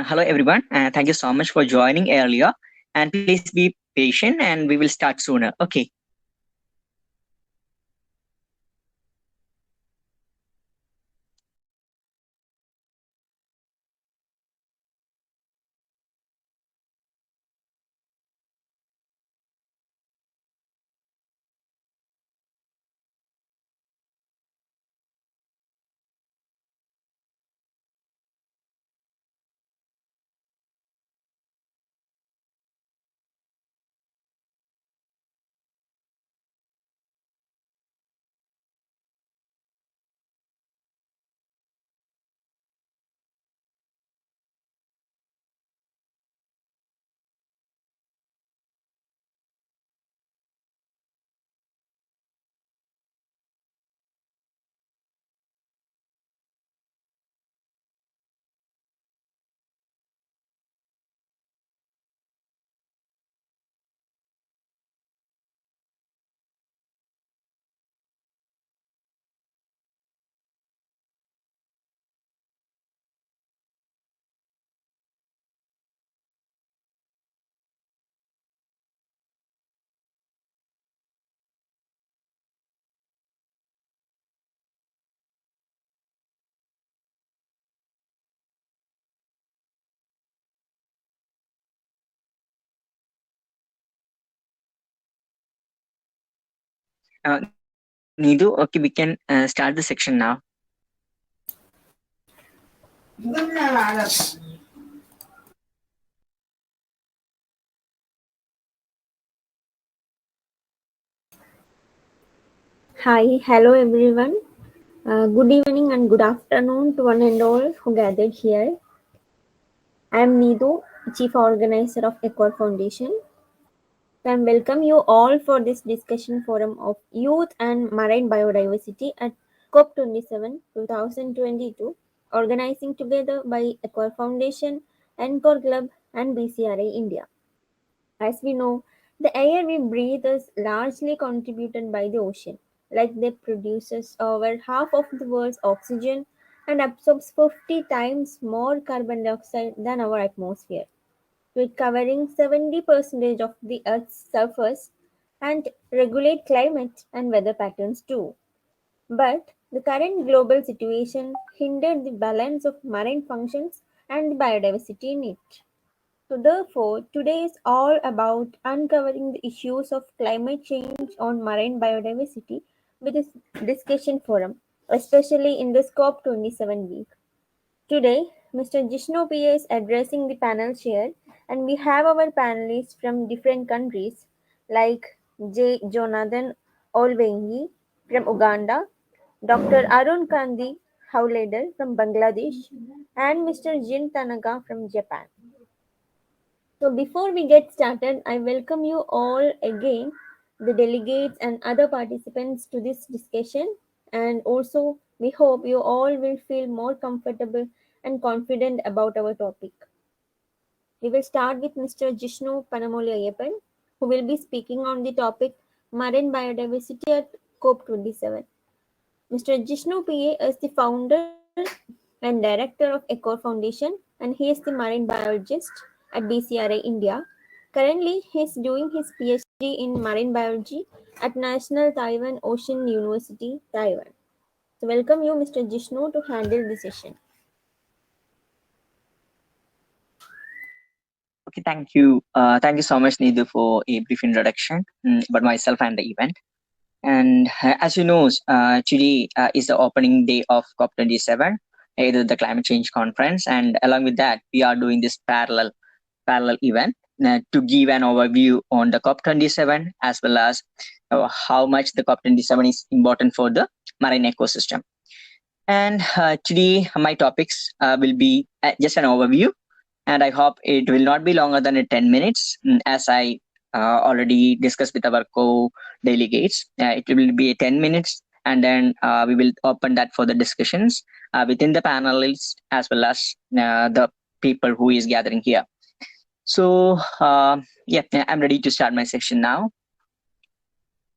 Hello, everyone. Thank you so much for joining earlier. And please be patient and we will start sooner. Okay. Needu, okay, we can start the section now. Hi, hello everyone. Good evening and good afternoon to one and all who gathered here. I am Needu, Chief Organizer of Equal Foundation. I welcome you all for this discussion forum of youth and marine biodiversity at COP27 2022, organizing together by Equal Foundation, Encore Club, and BCRA India. As we know, the air we breathe is largely contributed by the ocean, like they produces over half of the world's oxygen and absorbs 50 times more carbon dioxide than our atmosphere, with covering 70% of the Earth's surface and regulate climate and weather patterns too. But the current global situation hindered the balance of marine functions and the biodiversity in it. So, therefore, today is all about uncovering the issues of climate change on marine biodiversity with this discussion forum, especially in this COP27 week. Today, Mr. Jishnu P. is addressing the panel chair, and we have our panelists from different countries like J. Jonathan Olwengi from Uganda, Dr. Arun Kandi Howlader from Bangladesh, and Mr. Jin Tanaka from Japan. So before we get started, I welcome you all again, the delegates and other participants to this discussion. And also, we hope you all will feel more comfortable and confident about our topic. We will start with Mr. Jishnu Panamoli Ayappan, who will be speaking on the topic marine biodiversity at COP27. Mr. Jishnu PA is the founder and director of Eco Foundation, and he is the marine biologist at BCRA India. Currently, he is doing his PhD in marine biology at National Taiwan Ocean University, Taiwan. So, welcome you, Mr. Jishnu, to handle the session. Okay, thank you. Thank you so much, Needu, for a brief introduction about myself and the event. And as you know, today is the opening day of COP27, either the climate change conference, and along with that, we are doing this parallel event to give an overview on the COP27 as well as how much the COP27 is important for the marine ecosystem. And today, my topics will be just an overview, and I hope it will not be longer than 10 minutes, as I already discussed with our co-delegates. It will be 10 minutes, and then we will open that for the discussions within the panelists as well as the people who is gathering here. So, yeah, I'm ready to start my session now.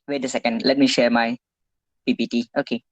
Wait a second, let me share my PPT. Okay.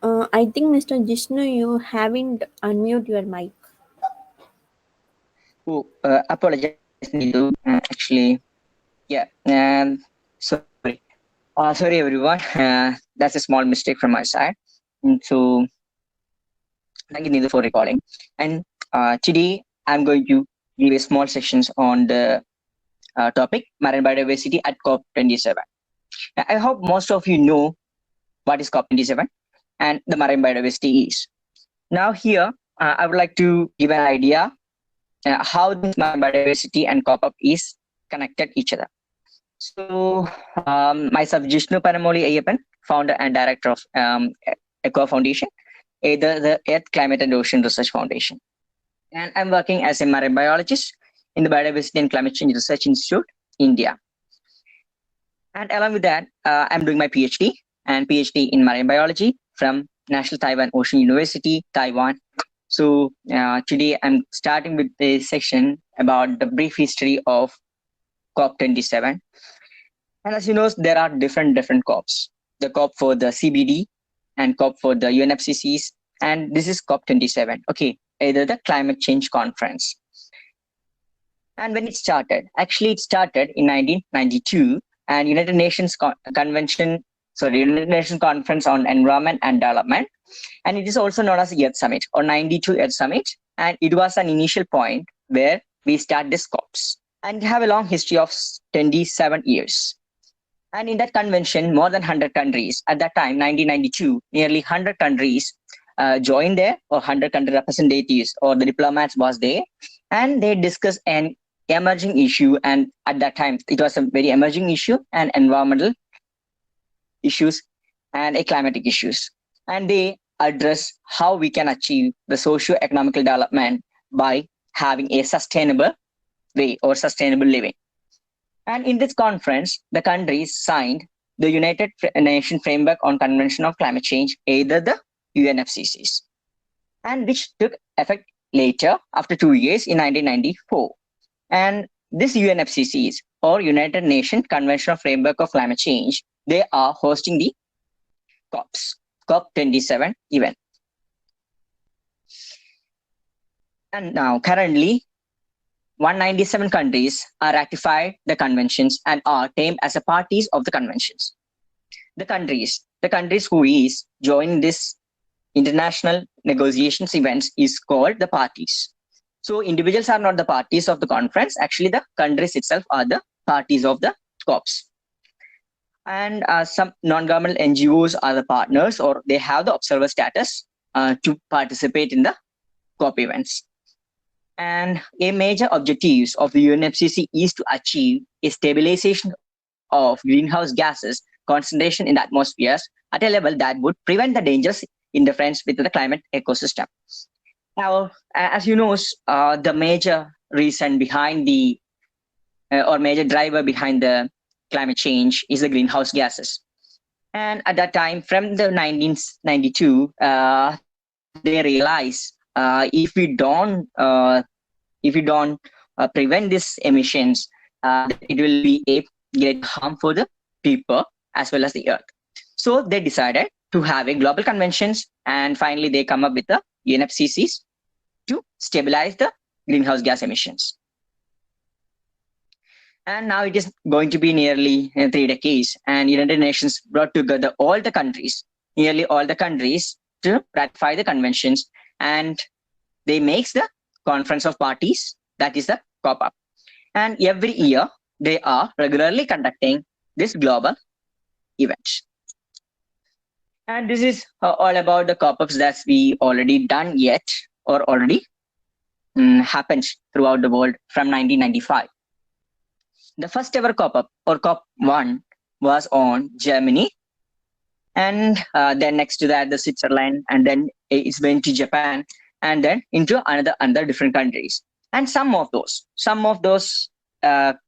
I think Mr. Jishnu, you haven't unmute your mic. Oh, apologize, Needu. Actually, yeah. Sorry. Sorry, everyone. That's a small mistake from my side. So, thank you, Needu, for recording. And today, I'm going to give a small sections on the topic marine biodiversity at COP27. I hope most of you know what is COP27 and the marine biodiversity is. Now, here, I would like to give an idea how this marine biodiversity and COP is connected each other. So, myself, Jishnu Panamoli Ayyappan, founder and director of Eco Foundation, either the Earth, Climate and Ocean Research Foundation. And I'm working as a marine biologist in the Biodiversity and Climate Change Research Institute, India. And along with that, I'm doing my PhD in marine biology from National Taiwan Ocean University, Taiwan. So today I'm starting with a section about the brief history of COP27. And as you know, there are different COPs. The COP for the CBD and COP for the UNFCCs. And this is COP27. Okay, either the climate change conference. And when it started, actually it started in 1992 and United Nations United Nations Conference on Environment and Development. And it is also known as the Earth Summit or 92 Earth Summit. And it was an initial point where we start the COPs and have a long history of 27 years. And in that convention, more than 100 countries, at that time, 1992, nearly 100 countries joined there, or 100 country representatives or the diplomats was there. And they discussed an emerging issue. And at that time, it was a very emerging issue, and environmental issues and climatic issues. And they address how we can achieve the socio-economical development by having a sustainable way or sustainable living. And in this conference, the countries signed the United Nations Framework on Convention of Climate Change, either the UNFCCs, and which took effect later after 2 years in 1994. And this UNFCCs or United Nations Convention of Framework of Climate Change, they are hosting the COPs, COP27 event. And now currently 197 countries are ratified the conventions and are named as a parties of the conventions. The countries who is joining this international negotiations events is called the parties. So individuals are not the parties of the conference. Actually, the countries itself are the parties of the COPs. And some non-governmental NGOs are the partners, or they have the observer status to participate in the COP events. And a major objectives of the UNFCCC is to achieve a stabilization of greenhouse gases concentration in the atmospheres at a level that would prevent the dangerous interference with the climate ecosystem. Now, as you know, the major reason behind the or major driver behind the climate change is the greenhouse gases. And at that time, from the 1992, they realized if we don't prevent these emissions, it will be a great harm for the people as well as the earth. So they decided to have a global conventions, and finally they come up with the UNFCCs to stabilize the greenhouse gas emissions. And now it is going to be nearly 3 decades, and United Nations brought together all the countries, nearly all the countries, to ratify the conventions, and they make the conference of parties, that is the COP. And every year they are regularly conducting this global event. And this is all about the COPs that we already done yet or already happened throughout the world from 1995. The first ever COP or COP1 was on Germany, and then next to that the Switzerland, and then it went to Japan, and then into another different countries. And some of those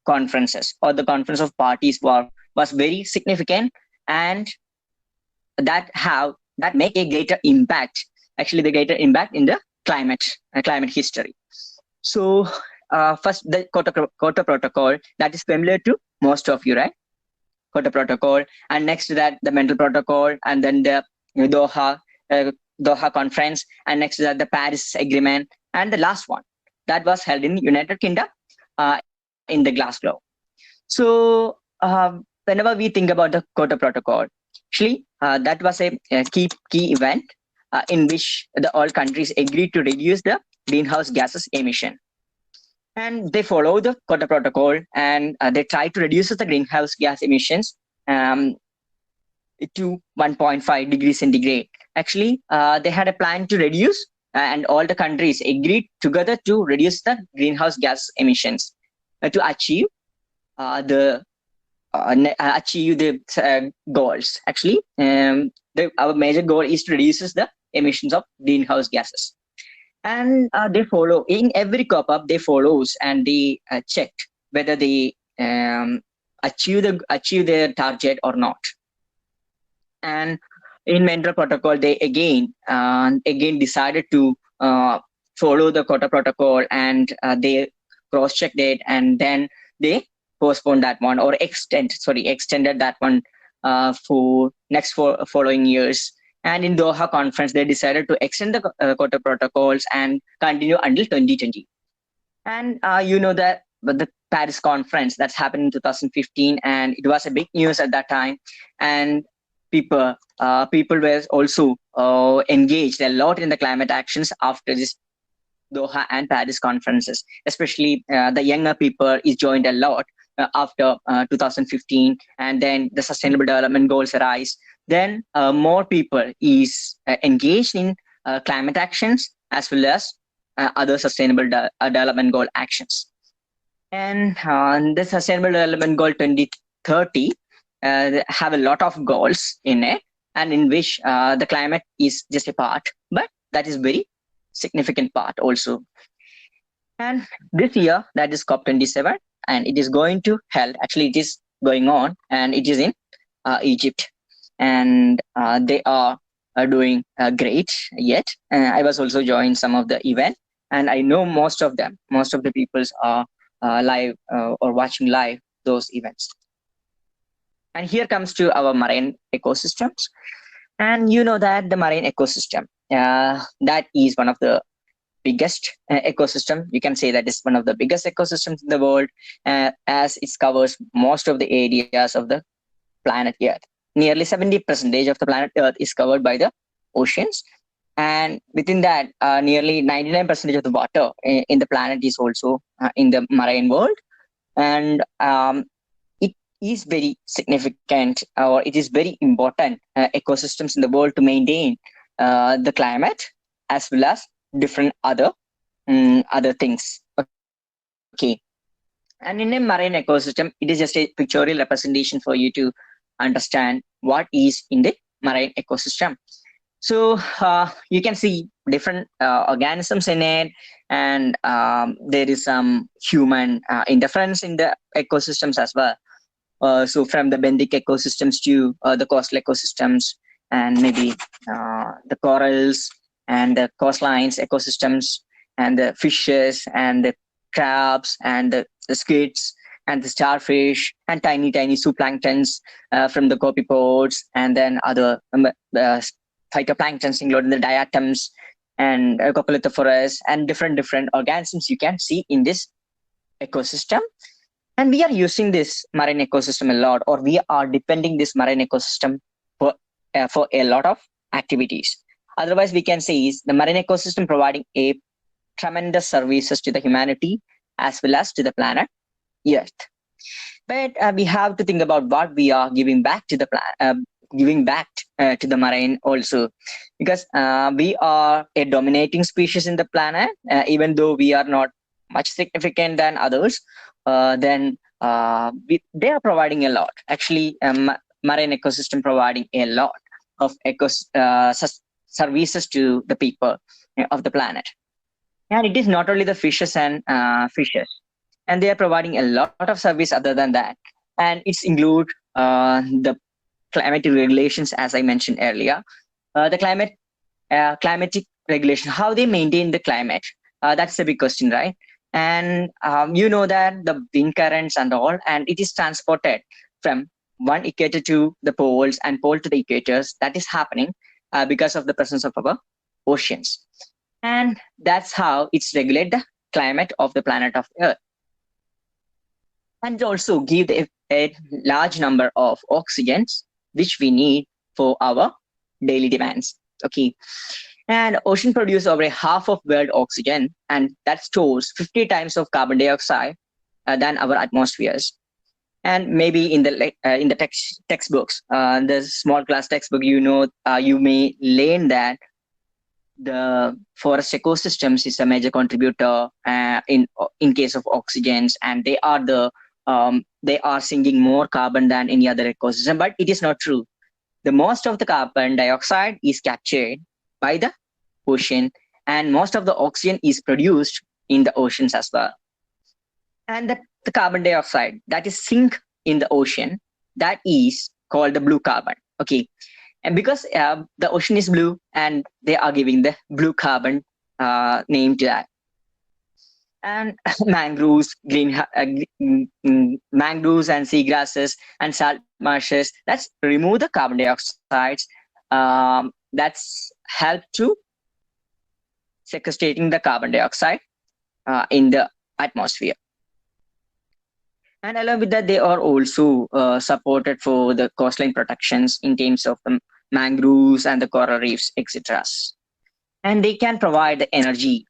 conferences or the conference of parties was very significant, and that make a greater impact, actually the greater impact in the climate history. So first the Kyoto Protocol, that is familiar to most of you, right? Kyoto Protocol, and next to that the Mental Protocol, and then the Doha Doha Conference, and next is the Paris Agreement, and the last one that was held in United Kingdom in the Glasgow. So whenever we think about the Kyoto Protocol, actually that was a key event in which the all countries agreed to reduce the greenhouse gases emission, and they follow the Kyoto Protocol, and they try to reduce the greenhouse gas emissions um, to 1.5 degrees centigrade. Actually, they had a plan to reduce, and all the countries agreed together to reduce the greenhouse gas emissions to the achieve the goals. Actually, our major goal is to reduce the emissions of greenhouse gases, and they follow in every COP up. They follows and they check whether they achieve their target or not. And in Montreal Protocol, they again decided to follow the Kyoto Protocol, and they cross-checked it, and then they postponed that one, or extended that one for next following years. And in Doha Conference, they decided to extend the Kyoto Protocols and continue until 2020. And you know that the Paris Conference that's happened in 2015, and it was a big news at that time. And people were also engaged a lot in the climate actions after this Doha and Paris conferences. Especially the younger people is joined a lot after 2015, and then the Sustainable Development Goals arise. Then more people is engaged in climate actions as well as other Sustainable Development Goal actions. And the Sustainable Development Goal 2030 have a lot of goals in it, and in which the climate is just a part, but that is very significant part also. And this year, that is COP27, and it is going to held. Actually, it is going on, and it is in Egypt, and they are doing great yet. I was also joined some of the event, and I know most of the peoples are live or watching live those events. And here comes to our marine ecosystems. And you know that the marine ecosystem, that is one of the biggest ecosystem. You can say that is one of the biggest ecosystems in the world, as it covers most of the areas of the planet Earth. Nearly 70% of the planet Earth is covered by the oceans. And within that, nearly 99% of the water in the planet is also in the marine world. And it is very significant, or it is very important ecosystems in the world to maintain the climate as well as different other things. Okay. And in a marine ecosystem, it is just a pictorial representation for you to understand what is in the marine ecosystem. So you can see different organisms in it, and there is some human interference in the ecosystems as well. So from the benthic ecosystems to the coastal ecosystems, and maybe the corals and the coastlines ecosystems, and the fishes and the crabs and the squids and the starfish and tiny zooplanktons from the copepods, and then other phytoplanktons including the diatoms and copolithophorus and different organisms you can see in this ecosystem. And we are using this marine ecosystem a lot, or we are depending this marine ecosystem for a lot of activities. Otherwise, we can say is the marine ecosystem providing a tremendous services to the humanity as well as to the planet Earth. But we have to think about what we are giving back to the to the marine also, because we are a dominating species in the planet, even though we are not much significant than others. Then they are providing a lot. Actually, marine ecosystem providing a lot of services to the people of the planet. And it is not only the fishes and and they are providing a lot of service other than that. And it's include the climatic regulations, as I mentioned earlier. The climatic regulation, how they maintain the climate. That's the big question, right? And you know that the wind currents and all, and it is transported from one equator to the poles and pole to the equators. That is happening. because of the presence of our oceans. And that's how it's regulate the climate of the planet of Earth. And also give a large number of oxygens which we need for our daily demands. Okay. And ocean produce over half of world oxygen, and that stores 50 times of carbon dioxide than our atmospheres. And maybe in the textbooks, the small class textbook, you may learn that the forest ecosystems is a major contributor in case of oxygens, and they are sinking more carbon than any other ecosystem. But it is not true. The most of the carbon dioxide is captured by the ocean, and most of the oxygen is produced in the oceans as well. And the carbon dioxide that is sink in the ocean, that is called the blue carbon. Okay. And because the ocean is blue, and they are giving the blue carbon name to that. And mangroves, mangroves and seagrasses and salt marshes, that's remove the carbon dioxides. That's help to sequestrating the carbon dioxide in the atmosphere. And along with that, they are also supported for the coastline protections in terms of the mangroves and the coral reefs, etc. And they can provide the energy,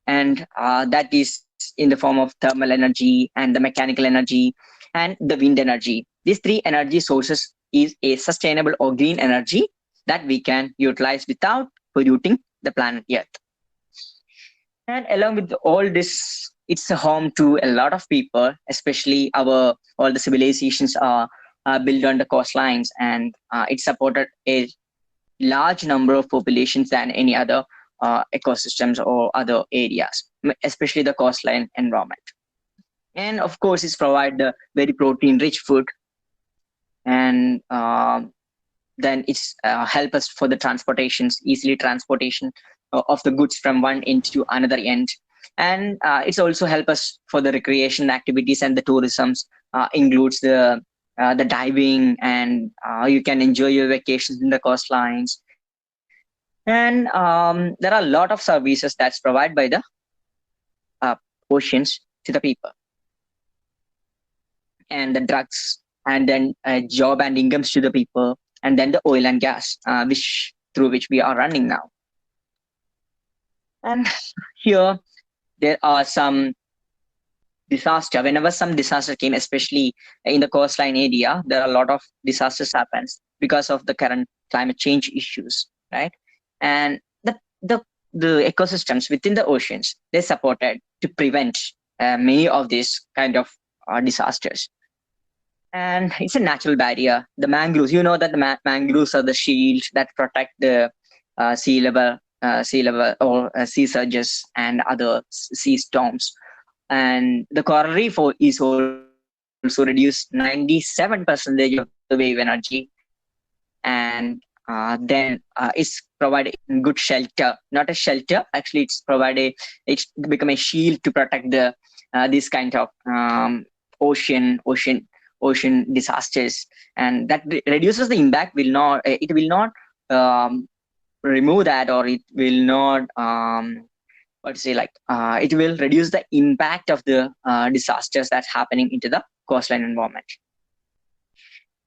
and that is in the form of thermal energy and the mechanical energy and the wind energy. These three energy sources is a sustainable or green energy that we can utilize without polluting the planet Earth. And along with all this, it's a home to a lot of people, especially all the civilizations are built on the coastlines, and it supported a large number of populations than any other ecosystems or other areas, especially the coastline environment. And of course, it's provide the very protein-rich food, and then it's help us for the easily transportation of the goods from one end to another end. And it's also help us for the recreation activities, and the tourisms includes the diving, and you can enjoy your vacations in the coastlines. And there are a lot of services that's provided by the oceans to the people, and the drugs, and then job and incomes to the people, and then the oil and gas, through which we are running now. And here there are some disaster. Whenever some disaster came, especially in the coastline area, there are a lot of disasters happens because of the current climate change issues, right? And the ecosystems within the oceans, they supported to prevent many of these kind of disasters. And it's a natural barrier. The mangroves, that the mangroves are the shields that protect the sea level or sea surges and other sea storms. And the coral reef is also reduced 97% of the wave energy, and then it's provide good shelter, not a shelter, actually it's become a shield to protect the this kind of ocean disasters, and that reduces the impact. It will not remove that, or it will not it will reduce the impact of the disasters that's happening into the coastline environment.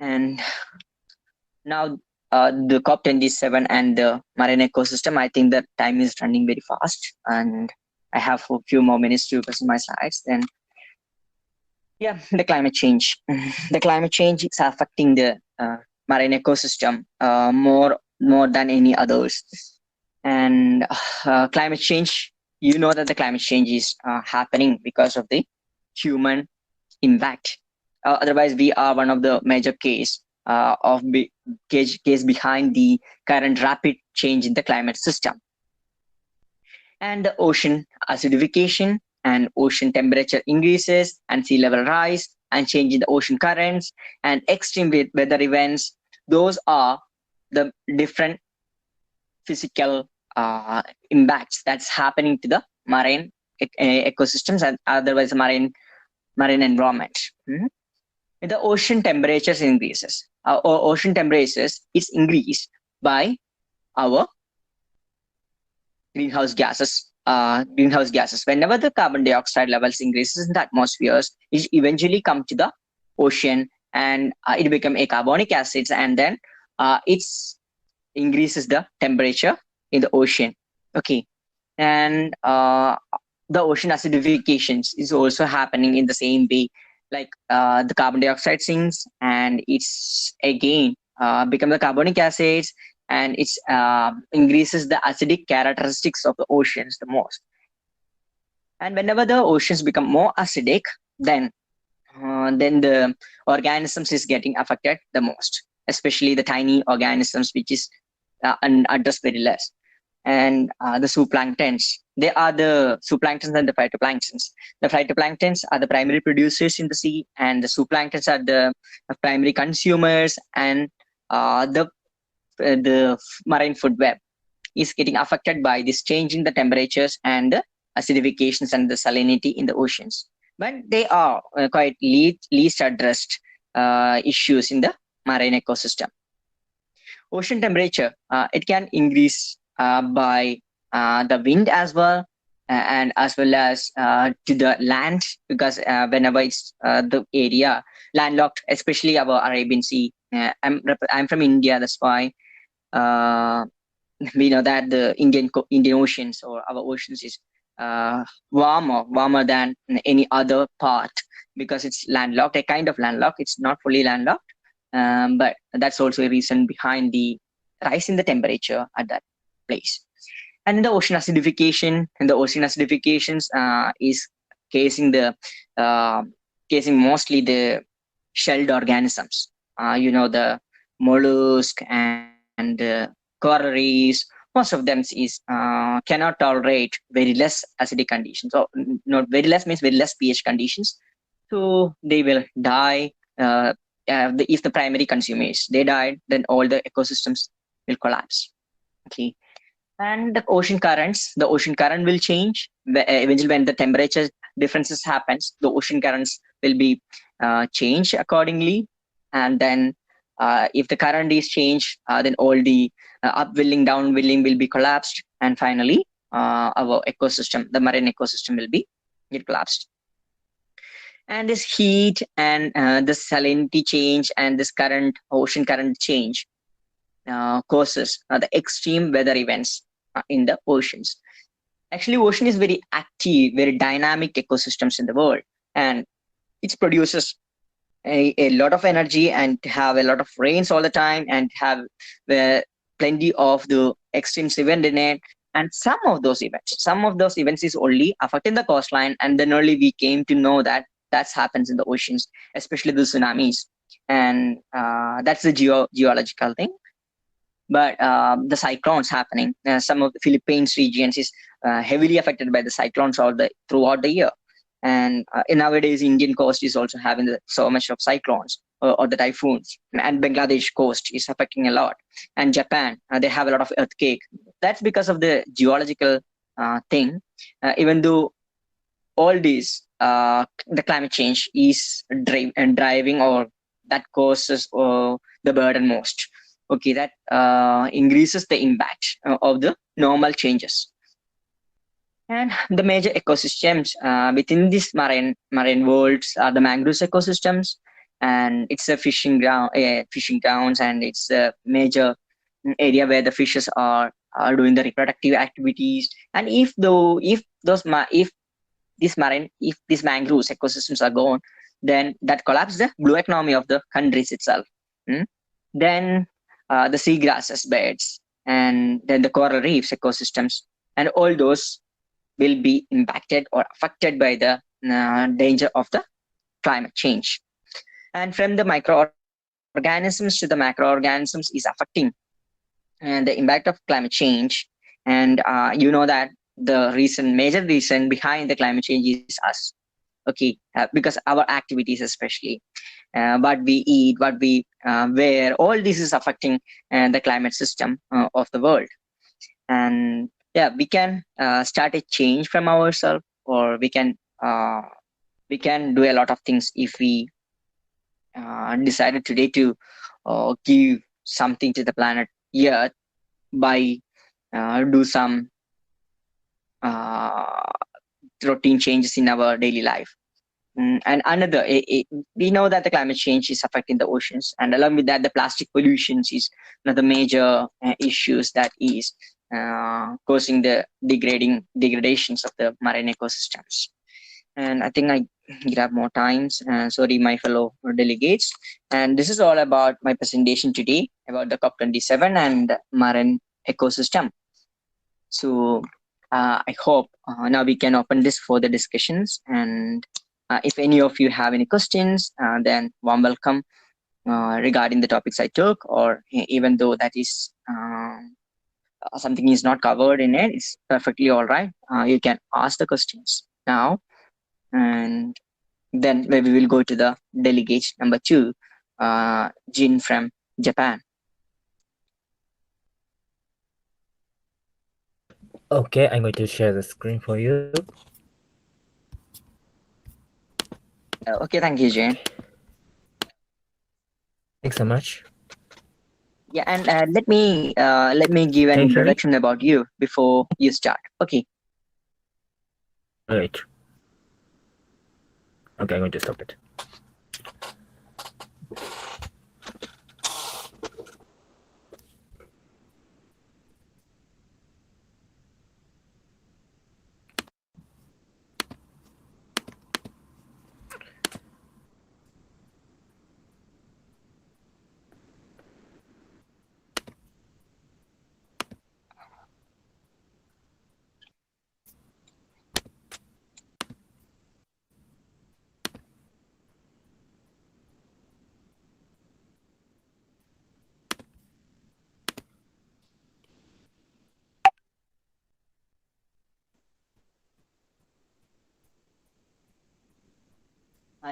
And now the COP27 and the marine ecosystem, I think that time is running very fast, and I have a few more minutes to present my slides. Then the climate change. The climate change is affecting the marine ecosystem more than any others. And climate change, that the climate change is happening because of the human impact. Otherwise, we are one of the major case behind the current rapid change in the climate system. And the ocean acidification, and ocean temperature increases, and sea level rise, and change in the ocean currents, and extreme weather events. Those are the different physical impacts that's happening to the marine ecosystems, and otherwise marine environment. The ocean temperatures increases. Ocean temperatures is increased by our greenhouse gases. Whenever the carbon dioxide levels increases in the atmospheres, it eventually come to the ocean, and it become a carbonic acids, and then it's increases the temperature in the ocean. Okay. And the ocean acidifications is also happening in the same way, like the carbon dioxide sinks, and it's again become the carbonic acids, and it's increases the acidic characteristics of the oceans the most. And whenever the oceans become more acidic, then then the organisms is getting affected the most, especially the tiny organisms, which is unaddressed very less. And the zooplanktons, they are the zooplanktons and the phytoplanktons. The phytoplanktons are the primary producers in the sea, and the zooplanktons are the primary consumers, and the marine food web is getting affected by this change in the temperatures and the acidifications and the salinity in the oceans. But they are quite least addressed issues in the marine ecosystem. Ocean temperature, it can increase by the wind as well, and as well as to the land, because whenever it's the area landlocked, especially our Arabian Sea. I'm from India, that's why uh, we know that the Indian oceans, or our oceans, is warmer than any other part, because it's landlocked, a kind of landlocked. It's not fully landlocked, but that's also a reason behind the rise in the temperature at that place. And the ocean acidification, and the ocean acidifications is casing the uh, casing mostly the shelled organisms. The mollusk and coraries. Most of them is cannot tolerate very less acidic conditions. So not very less means very less pH conditions. So they will die. If the primary consumers they died, then all the ecosystems will collapse. Okay. And the ocean current will change eventually when the temperature differences happens. The ocean currents will be changed accordingly, and then if the current is changed, then all the upwelling downwelling will be collapsed, and finally our ecosystem, the marine ecosystem, will be get collapsed. And this heat and the salinity change and this ocean current change causes the extreme weather events in the oceans. Actually, ocean is very active, very dynamic ecosystems in the world, and it produces a lot of energy, and have a lot of rains all the time, and have plenty of the extremes event in it. And some of those events is only affecting the coastline, and then only we came to know that happens in the oceans, especially the tsunamis. And that's the geological thing. But the cyclones happening, some of the Philippines regions is heavily affected by the cyclones throughout the year. And nowadays, Indian coast is also having so much of cyclones, or the typhoons, and Bangladesh coast is affecting a lot. And Japan, they have a lot of earthquake. That's because of the geological thing. Even though all these, the climate change is driving, or that causes the burden most. Okay, that increases the impact of the normal changes. And the major ecosystems within these marine worlds are the mangroves ecosystems, and it's a fishing grounds, and it's a major area where the fishes are doing the reproductive activities. And if these mangroves ecosystems are gone, then that collapses the blue economy of the countries itself. Then the seagrasses beds, and then the coral reefs ecosystems, and all those will be impacted or affected by the danger of the climate change. And from the microorganisms to the macroorganisms is affecting the impact of climate change. And you know that the major reason behind the climate change is us. Okay, because our activities, especially what we eat, what we wear, all this is affecting the climate system of the world. And yeah, we can start a change from ourselves, or we can do a lot of things if we decided today to give something to the planet Earth. by do some routine changes in our daily life. And another, we know that the climate change is affecting the oceans, and along with that, the plastic pollution is one of the major issues that is causing the degradations of the marine ecosystems. And I think I grab more times. Sorry, my fellow delegates. And this is all about my presentation today about the COP27 and marine ecosystem. So I hope now we can open this for the discussions. And if any of you have any questions, then warm welcome regarding the topics I took, or even though that is something is not covered in it, it's perfectly all right. You can ask the questions now, and then we will go to the delegate number 2, Jin from Japan. Okay, I'm going to share the screen for you. Okay, thank you, Jin. Thanks so much. Yeah, and let me give an Can you hear me? introduction about you before you start. Okay. All right. Okay, I'm going to stop it.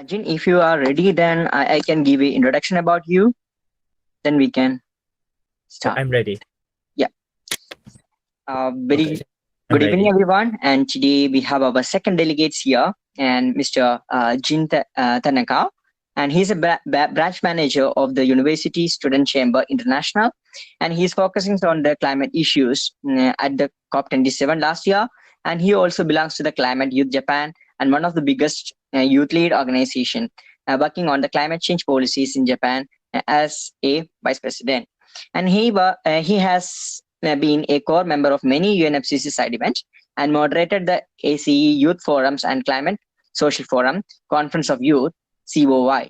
Jin, if you are ready, then I can give an introduction about you. Then we can start. I'm ready. Yeah. Very Okay, good I'm evening, ready. everyone. And today we have our second delegates here, and Mr. Jin Tanaka. And he's a branch manager of the University Student Chamber International. And he's focusing on the climate issues at the COP27 last year. And he also belongs to the Climate Youth Japan, and one of the biggest youth lead organization working on the climate change policies in Japan as a vice president. And he has been a core member of many UNFCCC side events and moderated the ACE Youth Forums and Climate Social Forum, Conference of Youth, COY,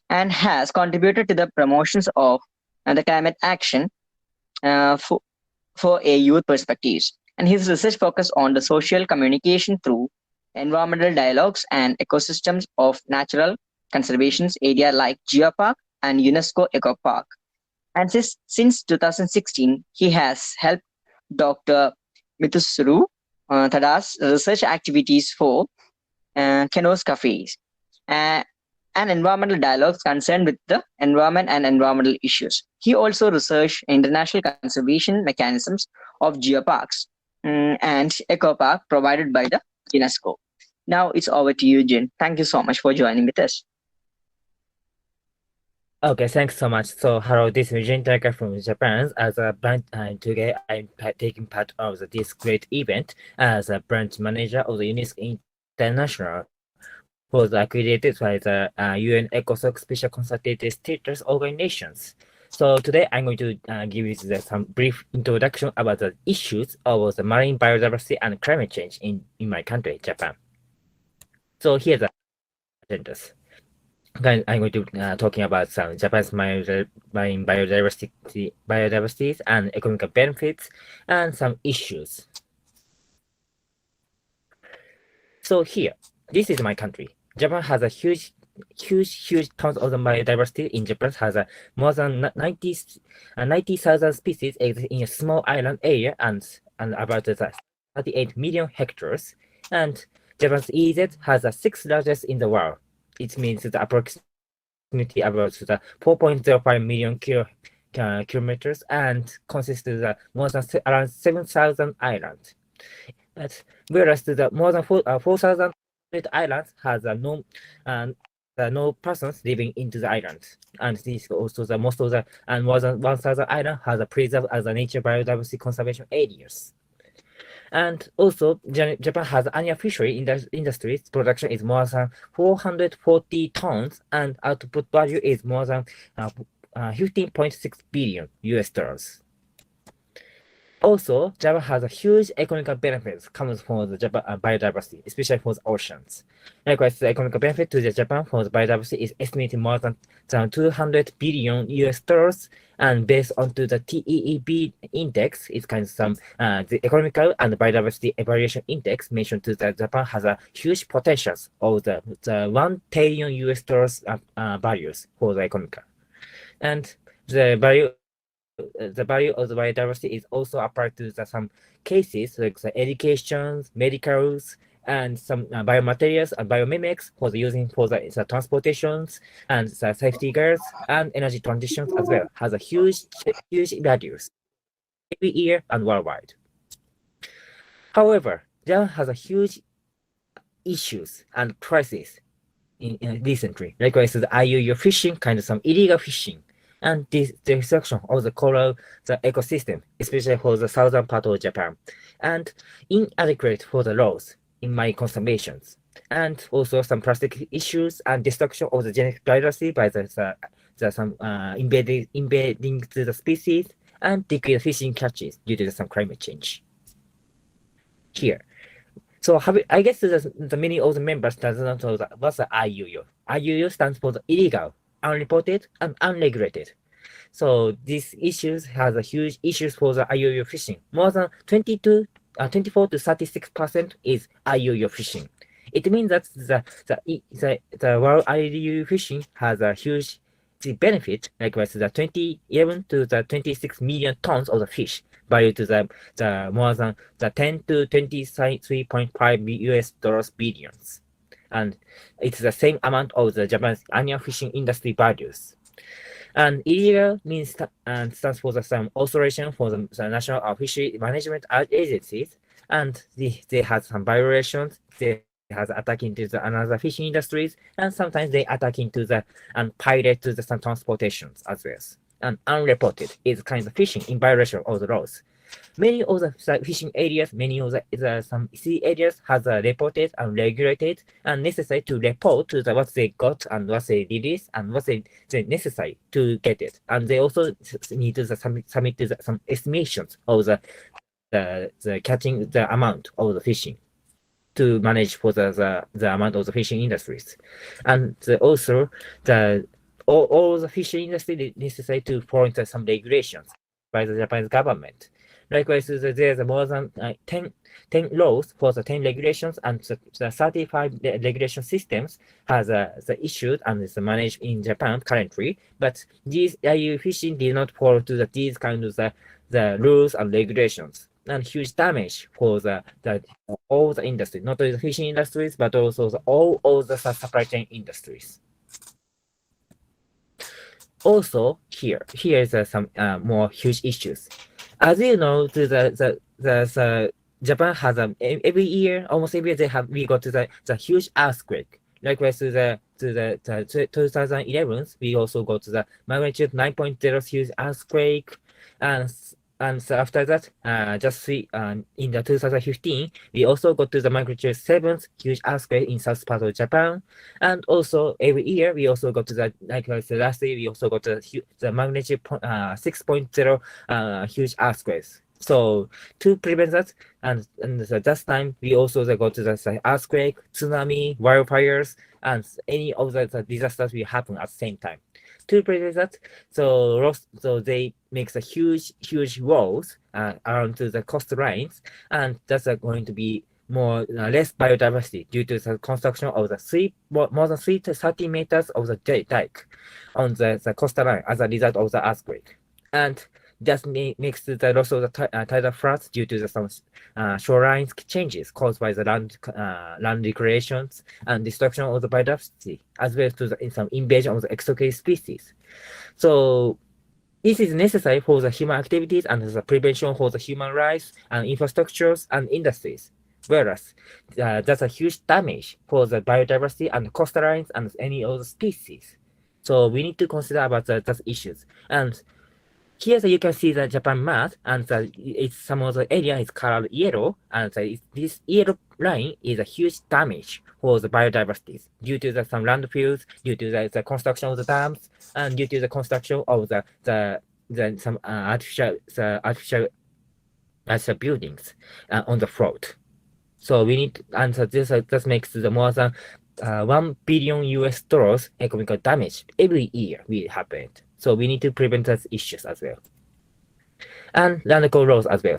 and has contributed to the promotions of the climate action for a youth perspectives. And his research focus on the social communication through environmental dialogues and ecosystems of natural conservations area like Geopark and UNESCO Eco Park. And since 2016, he has helped Dr. Mithusuru Tada's research activities for Kenos Cafes and environmental dialogues concerned with the environment and environmental issues. He also researched international conservation mechanisms of geoparks and eco park provided by the UNESCO. Now it's over to you, Jin. Thank you so much for joining with us. Okay, thanks so much. So, hello, this is Jin Tanaka from Japan. As a branch, today I'm taking part of this great event as a branch manager of the UNESCO International, was accredited by the UN ECOSOC Special Consultative Status Organizations. So today I'm going to give you some brief introduction about the issues of the marine biodiversity and climate change in my country, Japan. So here's the agendas. I'm going to talking about some Japan's marine biodiversity and economic benefits and some issues. So here, this is my country. Japan has a huge count of the biodiversity. In Japan has more than 90,000 species in a small island area and about 38 million hectares. And Japan's EEZ has the 6th largest in the world. It means that approximately about 4.05 million kilometers and consists of more than around 7,000 islands. Whereas the more than 4,000 islands has no no persons living into the island. And this also the most of the and more than 1,000 island has a preserved as a nature biodiversity conservation areas. And also, Japan has annual fishery industries. Production is more than 440 tons, and output value is more than 15.6 billion US dollars. Also, Japan has a huge economic benefits comes from the Japan biodiversity, especially for the oceans. Likewise, the economic benefit to the Japan for the biodiversity is estimated more than 200 billion US dollars, and based onto the TEEB index, it's kind of some the economical and biodiversity evaluation index mentioned to that Japan has a huge potential of the 1 trillion US dollars values for the economical, and the value of the biodiversity is also applied to some cases like the education, medicals, and some biomaterials and biomimics for the using for the transportations and the safety guards and energy transitions as well has a huge values every year and worldwide. However, Japan has a huge issues and crises in recently. Likewise, the IUU fishing, kind of some illegal fishing, and the destruction of the coral the ecosystem, especially for the southern part of Japan, and inadequate for the laws in my conservations, and also some plastic issues and destruction of the genetic diversity by some invading to the species, and decreased fishing catches due to some climate change. Here. So I guess the many of the members doesn't know what's the IUU. IUU stands for the illegal, unreported, and unregulated. So these issues has a huge issues for the IUU fishing. More than 24 to 36% is IUU fishing. It means that the world IUU fishing has a huge benefit, likewise the 11 to the 26 million tons of the fish, value to the more than the 10 to 23.5 US dollars billions, and it's the same amount of the Japan's annual fishing industry values. And illegal means and stands for the some authorization for the national fishery management agencies, and they have some violations. They has attack into the another fishing industries, and sometimes they attack into the and pirate to the some transportations as well. And unreported is kind of fishing in violation of the laws. Many of the fishing areas, many of the some sea areas has reported and regulated and necessary to report to the what they got and what they release and what they necessary to get it. And they also need to submit to some estimations of the catching the amount of the fishing to manage for the amount of the fishing industries. And also all the fishing industry necessary to follow some regulations by the Japanese government. Likewise, there's more than 10 laws for the 10 regulations, and the 35 regulation systems has issued and is managed in Japan currently. But these IUU fishing did not follow to these kind of the rules and regulations, and huge damage for all the industry, not only the fishing industries, but also all the supply chain industries. Also, here is some more huge issues. As you know, Japan has every year, almost every year we go to the huge earthquake. Likewise, to the 2011, we also go to the magnitude 9.0 huge earthquake, and so after that, in the 2015, we also got to the magnitude 7th huge earthquake in south part of Japan. And also every year, we also got to last year, we also got to the magnitude 6.0 huge earthquakes. So to prevent that, and that time, we also go to the earthquake, tsunami, wildfires, and any of the disasters will happen at the same time. To prevent that, so they make the huge walls around to the coastlines, and that's going to be less biodiversity due to the construction of the more than 30 meters of the dike on the coastal line as a result of the earthquake, and that makes the loss of the tidal floods due to some shoreline changes caused by the land recreations and destruction of the biodiversity, as well as in some invasion of the exotic species. So this is necessary for the human activities and the prevention for the human rights and infrastructures and industries. Whereas that's a huge damage for the biodiversity and coastlines and any other species. So we need to consider about those issues. And here you can see the Japan map, and it's some of the area is colored yellow, and this yellow line is a huge damage for the biodiversity due to some landfills, due to the construction of the dams, and due to the construction of some artificial buildings on the float. So we need to answer this makes the more than $1 billion economic damage every year will happen. So we need to prevent those issues as well. And land court laws as well.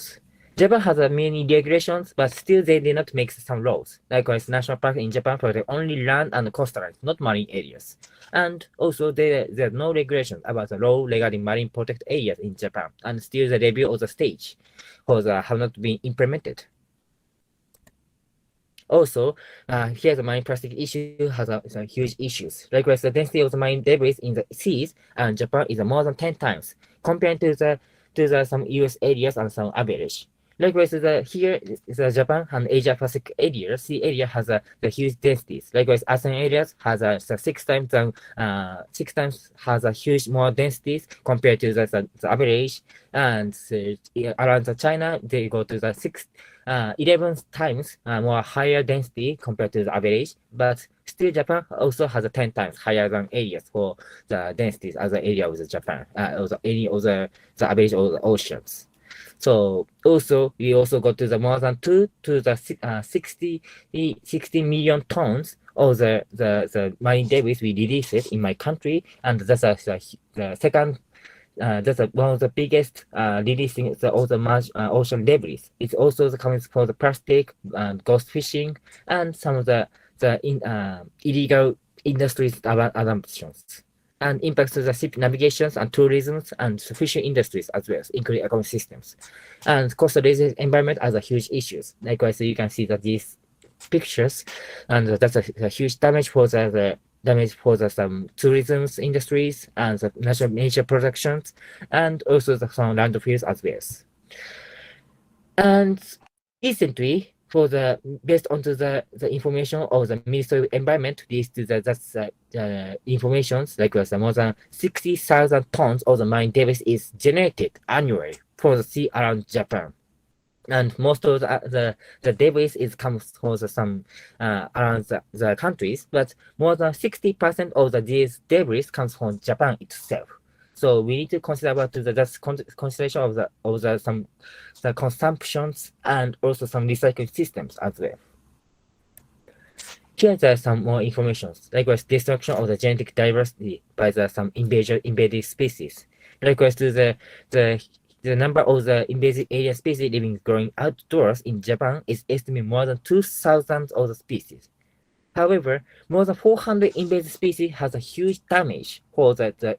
Japan has many regulations, but still they did not make some laws. Likewise, national park in Japan protect only land and coastlines, not marine areas. And also there are no regulations about the law regarding marine protected areas in Japan, and still the review of the stage have not been implemented. Also, here the marine plastic issue has some huge issues. Likewise, the density of the marine debris in the seas and Japan is more than 10 times compared to the some US areas and some average. Likewise, here the Japan and Asia Pacific area, sea area has the huge densities. Likewise, ASEAN areas has six times has a huge more densities compared to the average. And around China, they go to the 11 times more higher density compared to the average, but still Japan also has 10 times higher than areas for the densities as the area of the Japan, or the area of the average of the oceans. So also we also got to the more than 2 to the 60 million tons of the marine debris we released in my country, and that's the second. That's one of the biggest releasing all the ocean debris. It's also coming from the plastic, ghost fishing, and some of the illegal industries assumptions, and impacts to the ship navigations and tourism and fishing industries as well, including ecosystems. And coastal resilient environment are the huge issues. Likewise, you can see that these pictures, and that's a huge damage for some tourism industries and the natural nature productions, and also some landfills as well. And recently, based on the information of the Ministry of Environment, leads to the information like more than 60,000 tons of the marine debris is generated annually for the sea around Japan. And most of the debris comes from some around the countries, but more than 60% of these debris comes from Japan itself. So we need to consider about consideration of the consumptions and also some recycling systems as well. Here are some more information, likewise destruction of the genetic diversity by some invasive species. Likewise to the number of the invasive alien species living growing outdoors in Japan is estimated more than 2,000 of the species. However, more than 400 invasive species has a huge damage for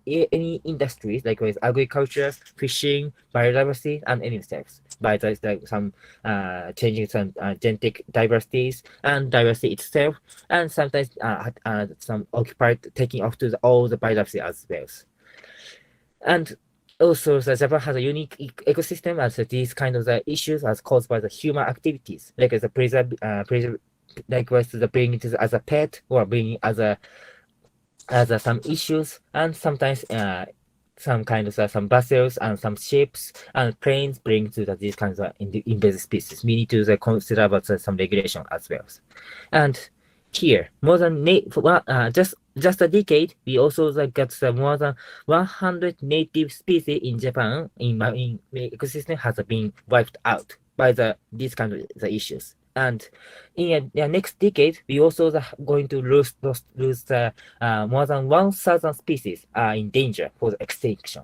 any industries like agriculture, fishing, biodiversity, and any steps by some changing some genetic diversities and diversity itself, and sometimes some occupied taking off to all the biodiversity as well. And also, Japan has a unique ecosystem as these kind of issues are caused by the human activities, like likewise the bringing it as a pet or bringing as some issues, and sometimes some kind of some vessels and some ships and planes bring to these kinds of invasive species. We need to consider about some regulation as well. And here, more than just a decade, we also got more than 100 native species in Japan in ecosystem has been wiped out by these kind of issues. And in the next decade, we also going to lose more than 1,000 species are in danger for the extinction.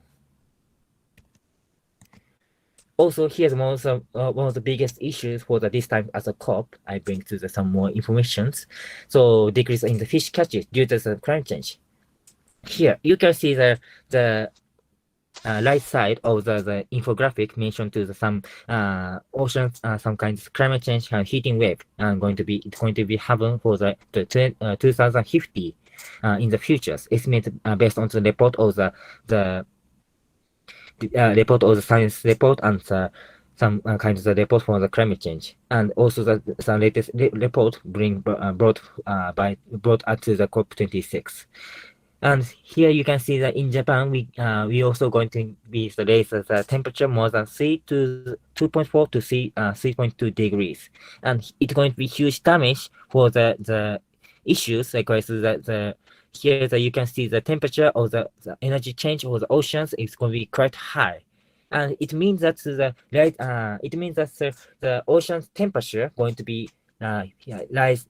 Also, here's one of the biggest issues for this time as a COP. I bring to some more information. So decrease in the fish catches due to the climate change. Here you can see the right side of the infographic mentioned to some oceans, some kind of climate change and heating wave, it's going to be happen for the 2050 in the futures, estimated based on the report of the report of the science report and kind of the report for the climate change, and also the latest report brought up to the COP26. And here you can see that in Japan, we also going to be the raise the temperature more than 2.4 to 3.2 degrees, and it's going to be huge damage for the issues like the here that you can see the temperature or the energy change or the oceans is going to be quite high, and it means that the ocean's temperature going to be rise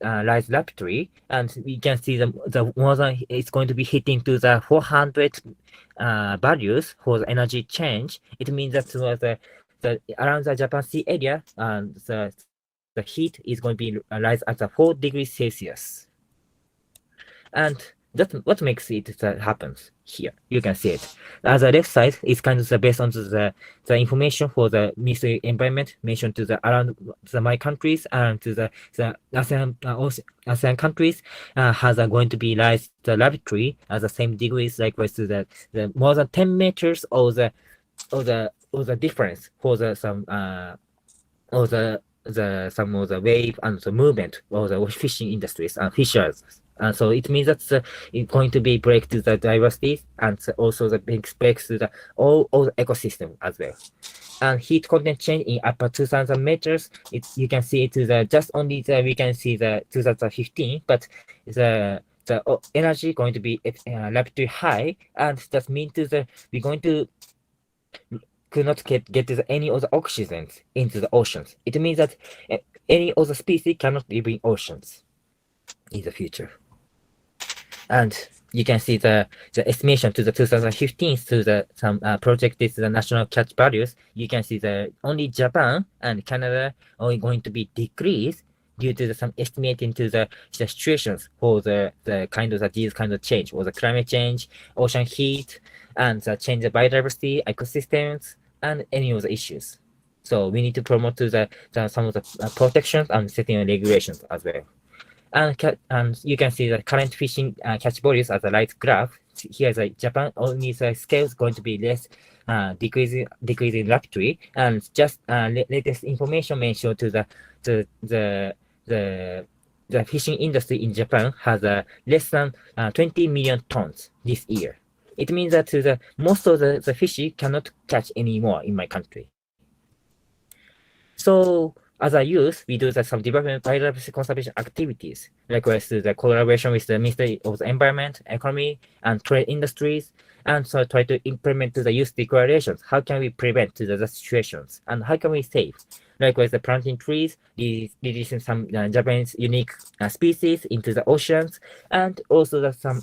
rapidly, and we can see the more than it's going to be hitting to the 400 values for the energy change. It means that the around the Japan Sea area, the heat is going to be rise at the 4 degrees Celsius. And that's what makes it that happens here. You can see it. As the left side is kind of based on the information for the Ministry environment mentioned to the around my countries and to the ASEAN countries has going to be rise the laboratory at the same degrees likewise to the more than 10 meters or the difference for the some or some of the wave and the movement of the fishing industries and fishers. So it means that it's going to be break to the diversity and also the breaks to the all the ecosystem as well. And heat content change in upper 2,000 meters. You can see it to the just only we can see the 2015, but the energy going to be rapidly high, and that means we're going to could not get any of the oxygen into the oceans. It means that any of the species cannot live in oceans in the future. And you can see the estimation to the 2015 to some projected the national catch values. You can see the only Japan and Canada are going to be decreased due to some estimating to the situations for the kind of these kind of change or the climate change, ocean heat, and the change of biodiversity, ecosystems, and any of the issues. So we need to promote to some of the protections and setting regulations as well. And you can see the current fishing catch values as a right graph. Here's Japan only the scale is going to be less decreasing rapidly, and just latest information mentioned to the fishing industry in Japan has less than 20 million tons this year. It means that most of the fish cannot catch anymore in my country. So as a youth, we do some development biodiversity conservation activities, likewise to the collaboration with the Ministry of the Environment, Economy, and Trade Industries, and so try to implement the youth declarations. How can we prevent the situations, and how can we save? Likewise, the planting trees, releasing some Japanese unique species into the oceans, and also some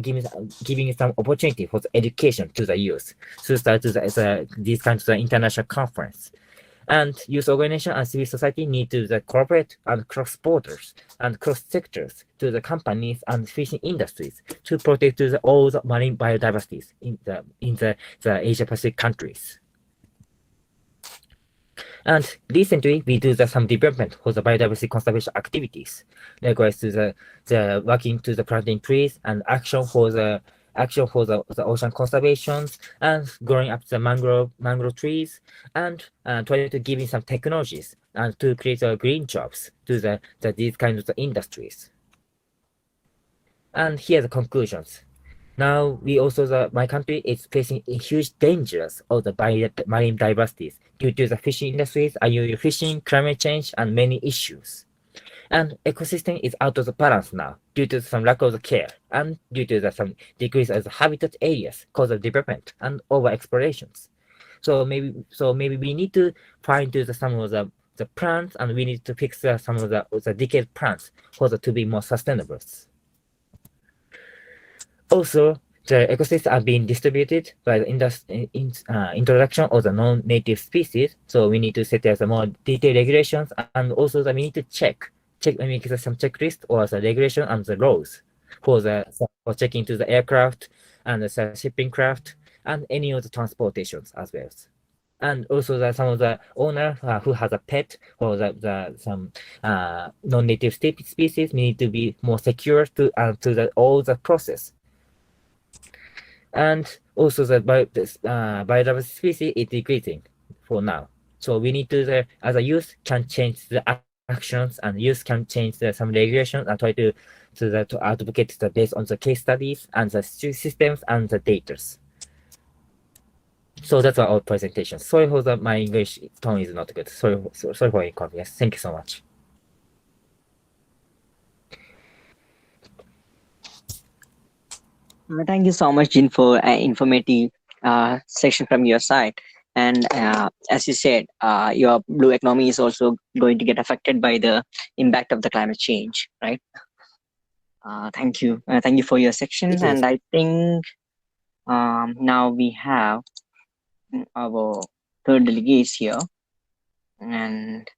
giving some opportunity for the education to the youth. So start these kinds of international conference. And youth organization and civil society need to cooperate and cross borders and cross sectors to the companies and fishing industries to protect all the marine biodiversities in the Asia Pacific countries. And recently, we do some development for the biodiversity conservation activities, likewise to the working to the planting trees and action for the ocean conservations and growing up the mangrove trees, and try to give in some technologies and to create green jobs to these kinds of industries. And here are the conclusions. Now we also my country is facing huge dangers of the marine diversities due to the fishing industries, IUU fishing, climate change, and many issues. And ecosystem is out of the balance now due to some lack of care and due to some decrease of the habitat areas because of development and over explorations. So maybe we need to find some of the plants, and we need to fix some of the decayed plants for to be more sustainable. Also, the ecosystems are being distributed by the introduction of the non-native species. So we need to set as more detailed regulations, and also we need to check make some checklist or the regulation and the laws for checking to the aircraft and the shipping craft and any of the transportations as well. And also some of the owner who has a pet or some non-native species need to be more secure to all the process. And also the biodiversity species is decreasing for now. So we need to, as a youth, can change the actions, and youth can change some regulations and try to advocate based on the case studies and the systems and the data. So that's our presentation. Sorry for my English tone is not good. Sorry for inconvenience. Thank you so much. Thank you so much, Jin, for informative section from your side. And as you said, your blue economy is also going to get affected by the impact of the climate change, right? Thank you. Thank you for your section. It is. And I think now we have our third delegates here. And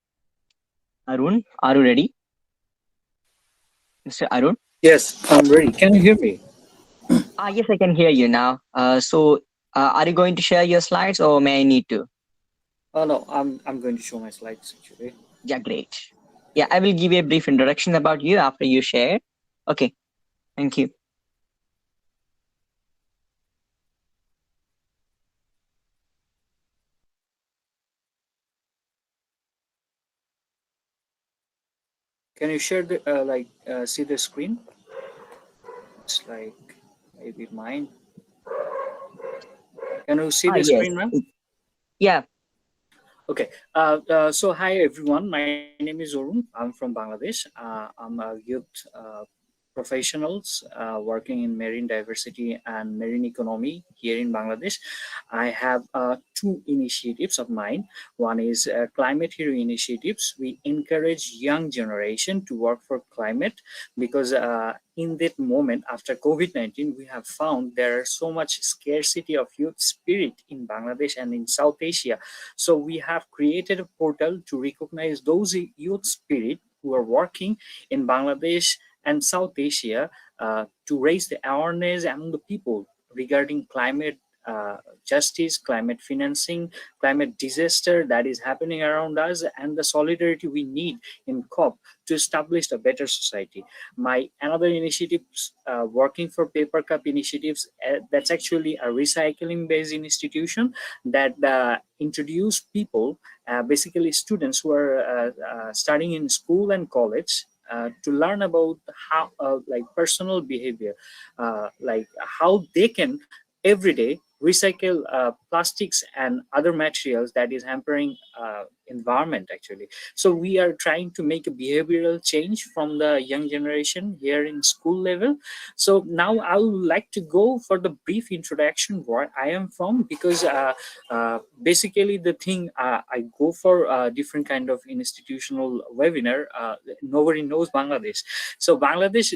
Arun, are you ready? Mr. Arun? Yes, I'm ready. Can you hear me? Yes, I can hear you now. Are you going to share your slides or may I need to? Oh no, I'm going to show my slides actually. Yeah, great. Yeah, I will give you a brief introduction about you after you share. Okay, thank you. Can you share the see the screen? It's like maybe mine. Can you see the Yes. screen now? Yeah. Okay. So hi everyone. My name is Arun. I'm from Bangladesh. I'm a youth professionals working in marine diversity and marine economy here in Bangladesh. I have two initiatives of mine. One is climate hero initiatives. We encourage young generation to work for climate because in that moment after COVID-19, we have found there are so much scarcity of youth spirit in Bangladesh and in South Asia. So we have created a portal to recognize those youth spirit who are working in Bangladesh and South Asia to raise the awareness among the people regarding climate justice, climate financing, climate disaster that is happening around us, and the solidarity we need in COP to establish a better society. My another initiatives working for Paper Cup initiatives, that's actually a recycling based institution that introduce people, basically students who are studying in school and college, to learn about how like personal behavior, like how they can every day recycle plastics and other materials that is hampering environment actually. So we are trying to make a behavioral change from the young generation here in school level. So now I would like to go for the brief introduction where I am from, because basically the thing I go for a different kind of institutional webinar. Nobody knows Bangladesh. So Bangladesh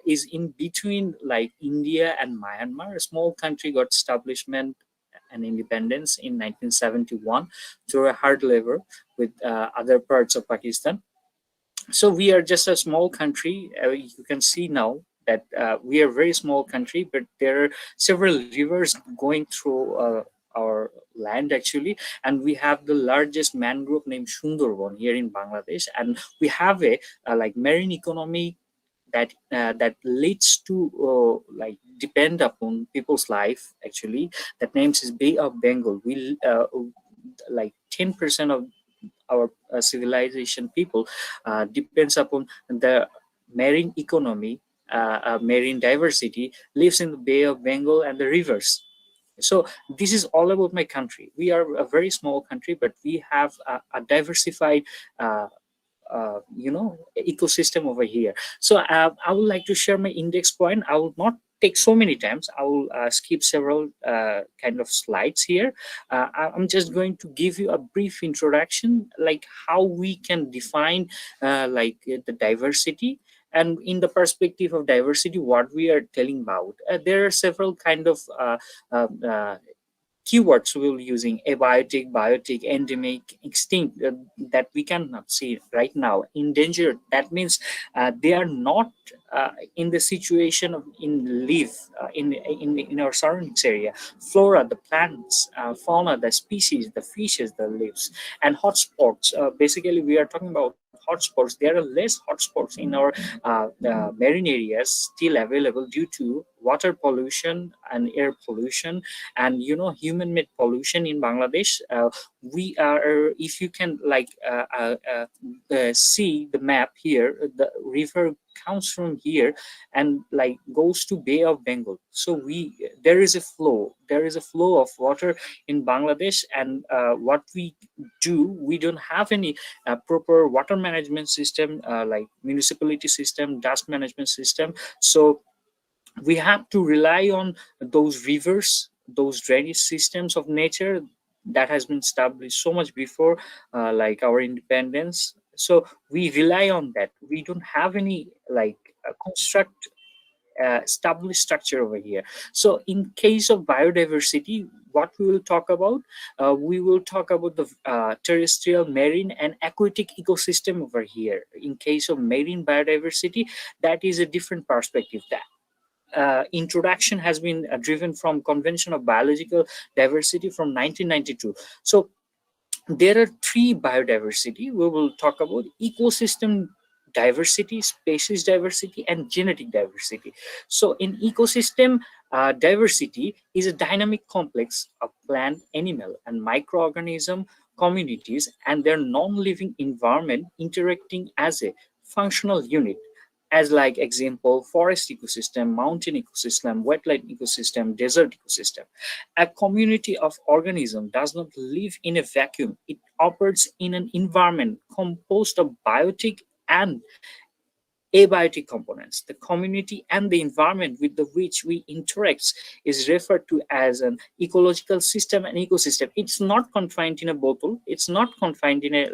is in between like India and Myanmar. A small country got establishment and independence in 1971 through a hard labor with other parts of Pakistan. So we are just a small country. You can see now that we are a very small country, but there are several rivers going through our land actually, and we have the largest mangrove named Sundarban here in Bangladesh, and we have a like marine economy that leads to like depend upon people's life actually. That names is Bay of Bengal. We like 10% of our civilization people depends upon the marine economy, marine diversity lives in the Bay of Bengal and the rivers. So this is all about my country. We are a very small country, but we have a diversified ecosystem over here. So I would like to share my index point. I will not take so many times. I will skip several kind of slides here. I'm just going to give you a brief introduction, like how we can define the diversity, and in the perspective of diversity, what we are telling about. There are several kind of keywords we will using: abiotic, biotic, endemic, extinct, that we cannot see right now. Endangered, that means they are not in the situation of in live in our surroundings area. Flora, the plants, fauna, the species, the fishes, the leaves. And hotspots, basically we are talking about hotspots. There are less hotspots in our marine areas still available due to water pollution and air pollution and human-made pollution in Bangladesh. We are, if you can see the map here, the river comes from here and goes to Bay of Bengal. So there is a flow of water in Bangladesh, and what we do, we don't have any proper water management system, like municipality system, dust management system. So we have to rely on those rivers, those drainage systems of nature that has been established so much before our independence. So we rely on that. We don't have any construct established structure over here. So in case of biodiversity, what we will talk about, we will talk about the terrestrial, marine and aquatic ecosystem over here. In case of marine biodiversity, that is a different perspective. That introduction has been driven from Convention of Biological Diversity from 1992. So there are three biodiversity. We will talk about ecosystem diversity, species diversity, and genetic diversity. So in ecosystem diversity is a dynamic complex of plant, animal, and microorganism communities and their non-living environment interacting as a functional unit, as example forest ecosystem, mountain ecosystem, wetland ecosystem, desert ecosystem. A community of organisms does not live in a vacuum. It operates in an environment composed of biotic and abiotic components. The community and the environment with which we interact is referred to as an ecological system and ecosystem. It's not confined in a bottle. It's not confined in a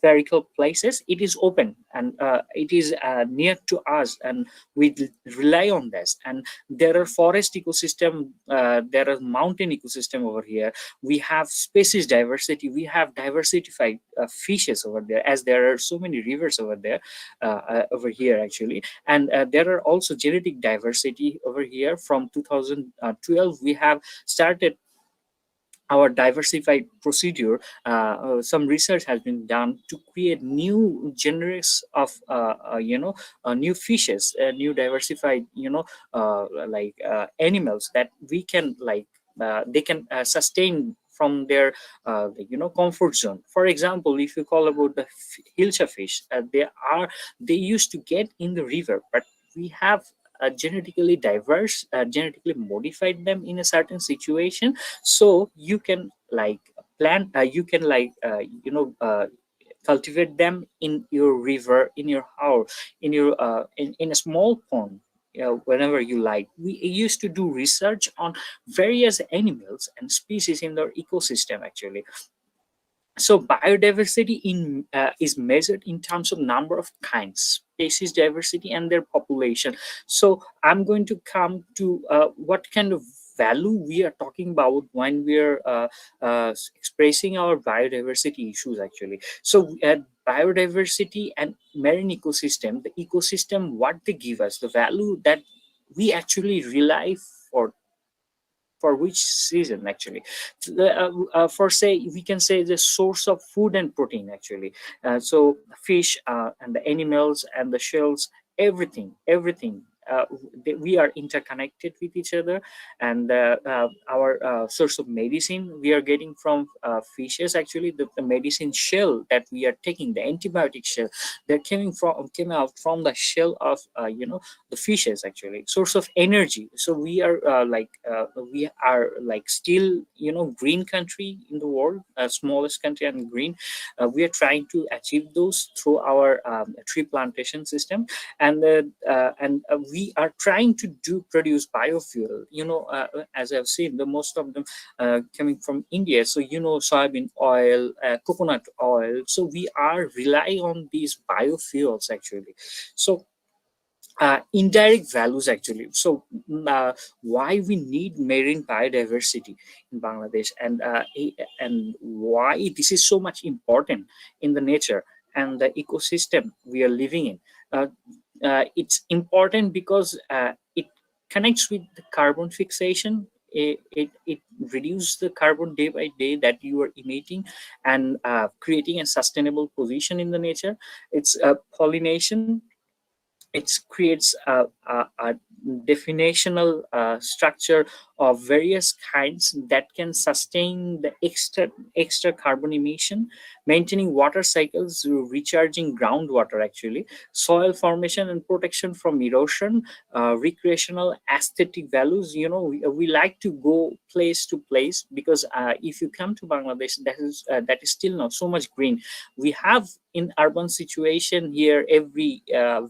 spherical places. It is open, and it is near to us, and we rely on this. And there are forest ecosystem, there are mountain ecosystem over here. We have species diversity. We have diversified fishes over there, as there are so many rivers over there, over here actually. And there are also genetic diversity over here. From 2012, we have started our diversified procedure. Some research has been done to create new genres of new fishes, new diversified animals that we can they can sustain from their comfort zone. For example, if you call about the hilsa fish, they used to get in the river, but we have genetically diverse, genetically modified them in a certain situation, so you can plant, you can cultivate them in your river, in your house, in your in a small pond. Whenever you like. We used to do research on various animals and species in their ecosystem actually. So biodiversity is measured in terms of number of kinds, species diversity, and their population. So I'm going to come to what kind of value we are talking about when we are expressing our biodiversity issues actually. So biodiversity and marine ecosystem, the ecosystem, what they give us, the value that we actually rely for which season actually. For say, we can say the source of food and protein actually. So fish and the animals and the shells, everything we are interconnected with each other. And our source of medicine we are getting from fishes actually. The medicine shell that we are taking, the antibiotic shell, they're came out from the shell of the fishes actually. Source of energy, so we are still green country in the world, smallest country and green. We are trying to achieve those through our tree plantation system. And we are trying to produce biofuel, as I've seen, the most of them coming from India. So soybean oil, coconut oil. So we are relying on these biofuels actually. So indirect values actually. So why we need marine biodiversity in Bangladesh, and why this is so much important in the nature and the ecosystem we are living in. It's important because it connects with the carbon fixation. it reduces the carbon day by day that you are emitting, and creating a sustainable position in the nature. It's pollination. It creates a definitional structure of various kinds that can sustain the extra carbon emission, maintaining water cycles, recharging groundwater, actually, soil formation and protection from erosion, recreational aesthetic values. We like to go place to place, because if you come to Bangladesh, that is still not so much green. We have in urban situation here every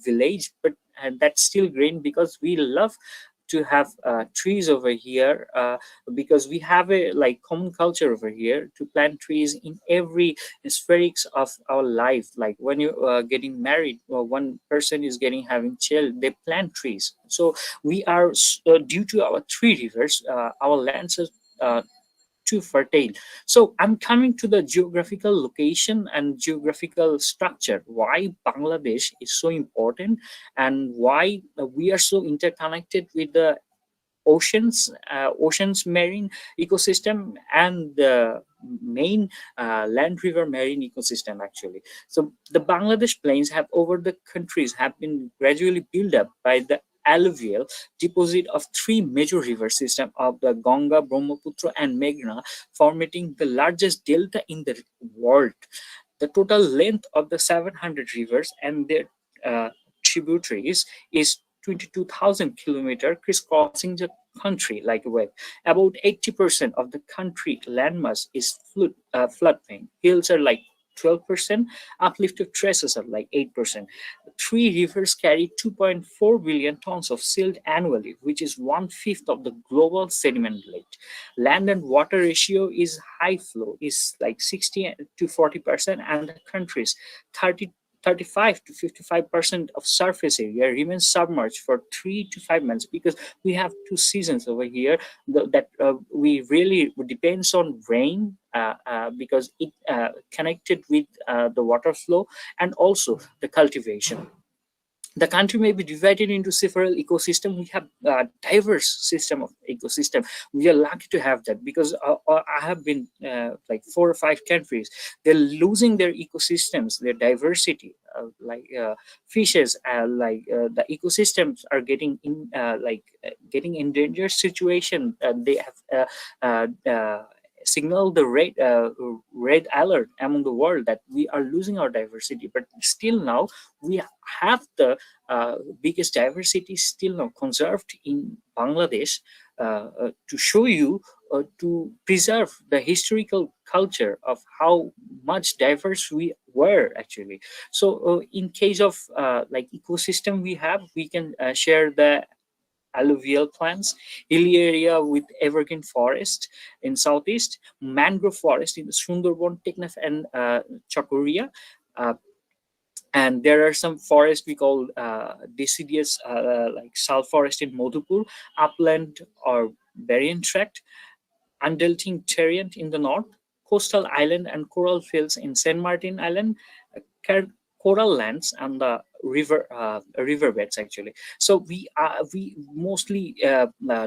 village, but that's still green, because we love to have trees over here, because we have a common culture over here to plant trees in every aspects of our life. Like when you getting married, or one person is having child, they plant trees. So we are due to our three rivers, our lands are too fertile. So I'm coming to the geographical location and geographical structure, why Bangladesh is so important, and why we are so interconnected with the oceans marine ecosystem, and the main land river marine ecosystem, actually. So the Bangladesh plains have over the countries have been gradually built up by the alluvial deposit of three major river systems of the Ganga, Brahmaputra and Meghna, forming the largest delta in the world. The total length of the 700 rivers and their tributaries is 22,000 kilometers, crisscrossing the country like a web. About 80% of the country landmass is floodplain. Hills are like 12%, uplifted terraces are like 8%. Three rivers carry 2.4 billion tons of silt annually, which is 1/5 of the global sediment rate. Land and water ratio is high flow, is like 60 to 40%, and the country's 35 to 55% of surface area remains submerged for 3 to 5 months, because we have two seasons over here that we really depends on rain, because it connected with the water flow, and also the cultivation. The country may be divided into several ecosystems. We have a diverse system of ecosystem. We are lucky to have that, because I have been like 4 or 5 countries. They're losing their ecosystems, their diversity. Fishes, the ecosystems are getting in getting endangered situation. They have signal the red alert among the world that we are losing our diversity. But still now we have the biggest diversity still now conserved in Bangladesh, to show you, to preserve the historical culture of how much diverse we were, actually. So in case of ecosystem, we can share the alluvial plants, hilly area with evergreen forest in southeast, mangrove forest in the Sundarban, Teknaf and Chakoria. And there are some forests we call deciduous, like sal forest in Madhupur, upland or barren tract, undulating terrain in the north, coastal island and coral fields in Saint Martin Island, coral lands and the riverbeds, actually. So we mostly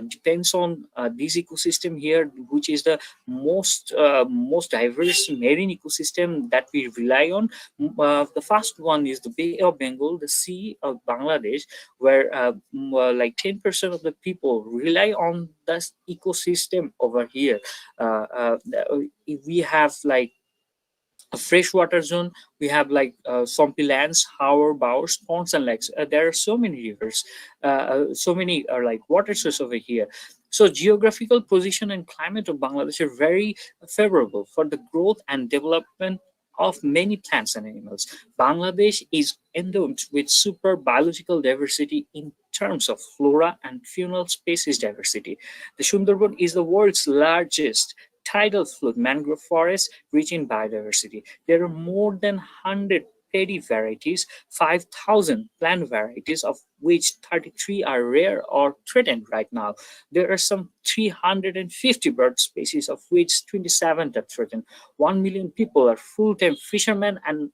depends on this ecosystem here, which is the most diverse marine ecosystem that we rely on. The first one is the Bay of Bengal, the Sea of Bangladesh, where like 10% of the people rely on this ecosystem over here. We have like a freshwater zone. We have like swampy lands, harbor, bowers, ponds, and lakes. There are so many rivers, so many are like water sources over here. So geographical position and climate of Bangladesh are very favorable for the growth and development of many plants and animals. Bangladesh is endowed with super biological diversity in terms of flora and faunal species diversity. The Sundarban is the world's largest tidal flood mangrove forest rich in biodiversity. There are more than 100 berry varieties, 5,000 plant varieties of which 33 are rare or threatened right now. There are some 350 bird species, of which 27 are threatened. 1 million people are full-time fishermen and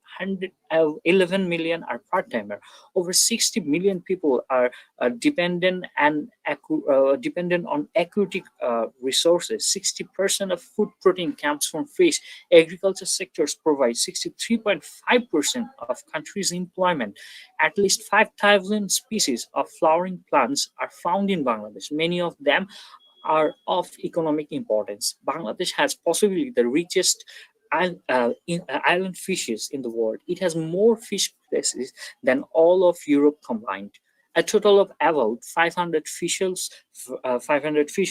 11 million are part-timer. Over 60 million people are dependent on aquatic resources. 60% of food protein comes from fish. Agriculture sectors provide 63.5% of country's employment. At least 5,000 species of flowering plants are found in Bangladesh. Many of them are of economic importance. Bangladesh has possibly the richest island fishes in the world. It has more fish species than all of Europe combined. A total of about 500 fish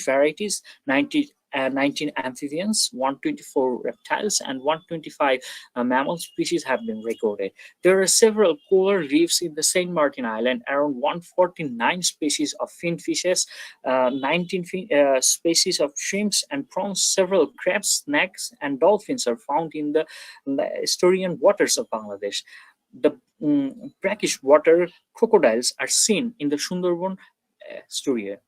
varieties, 19 amphibians, 124 reptiles, and 125 mammal species have been recorded. There are several coral reefs in the Saint Martin Island, around 149 species of finfishes, 19 species of shrimps and prawns. Several crabs, snakes, and dolphins are found in the estuarine waters of Bangladesh. The brackish water crocodiles are seen in the Sundarban estuary.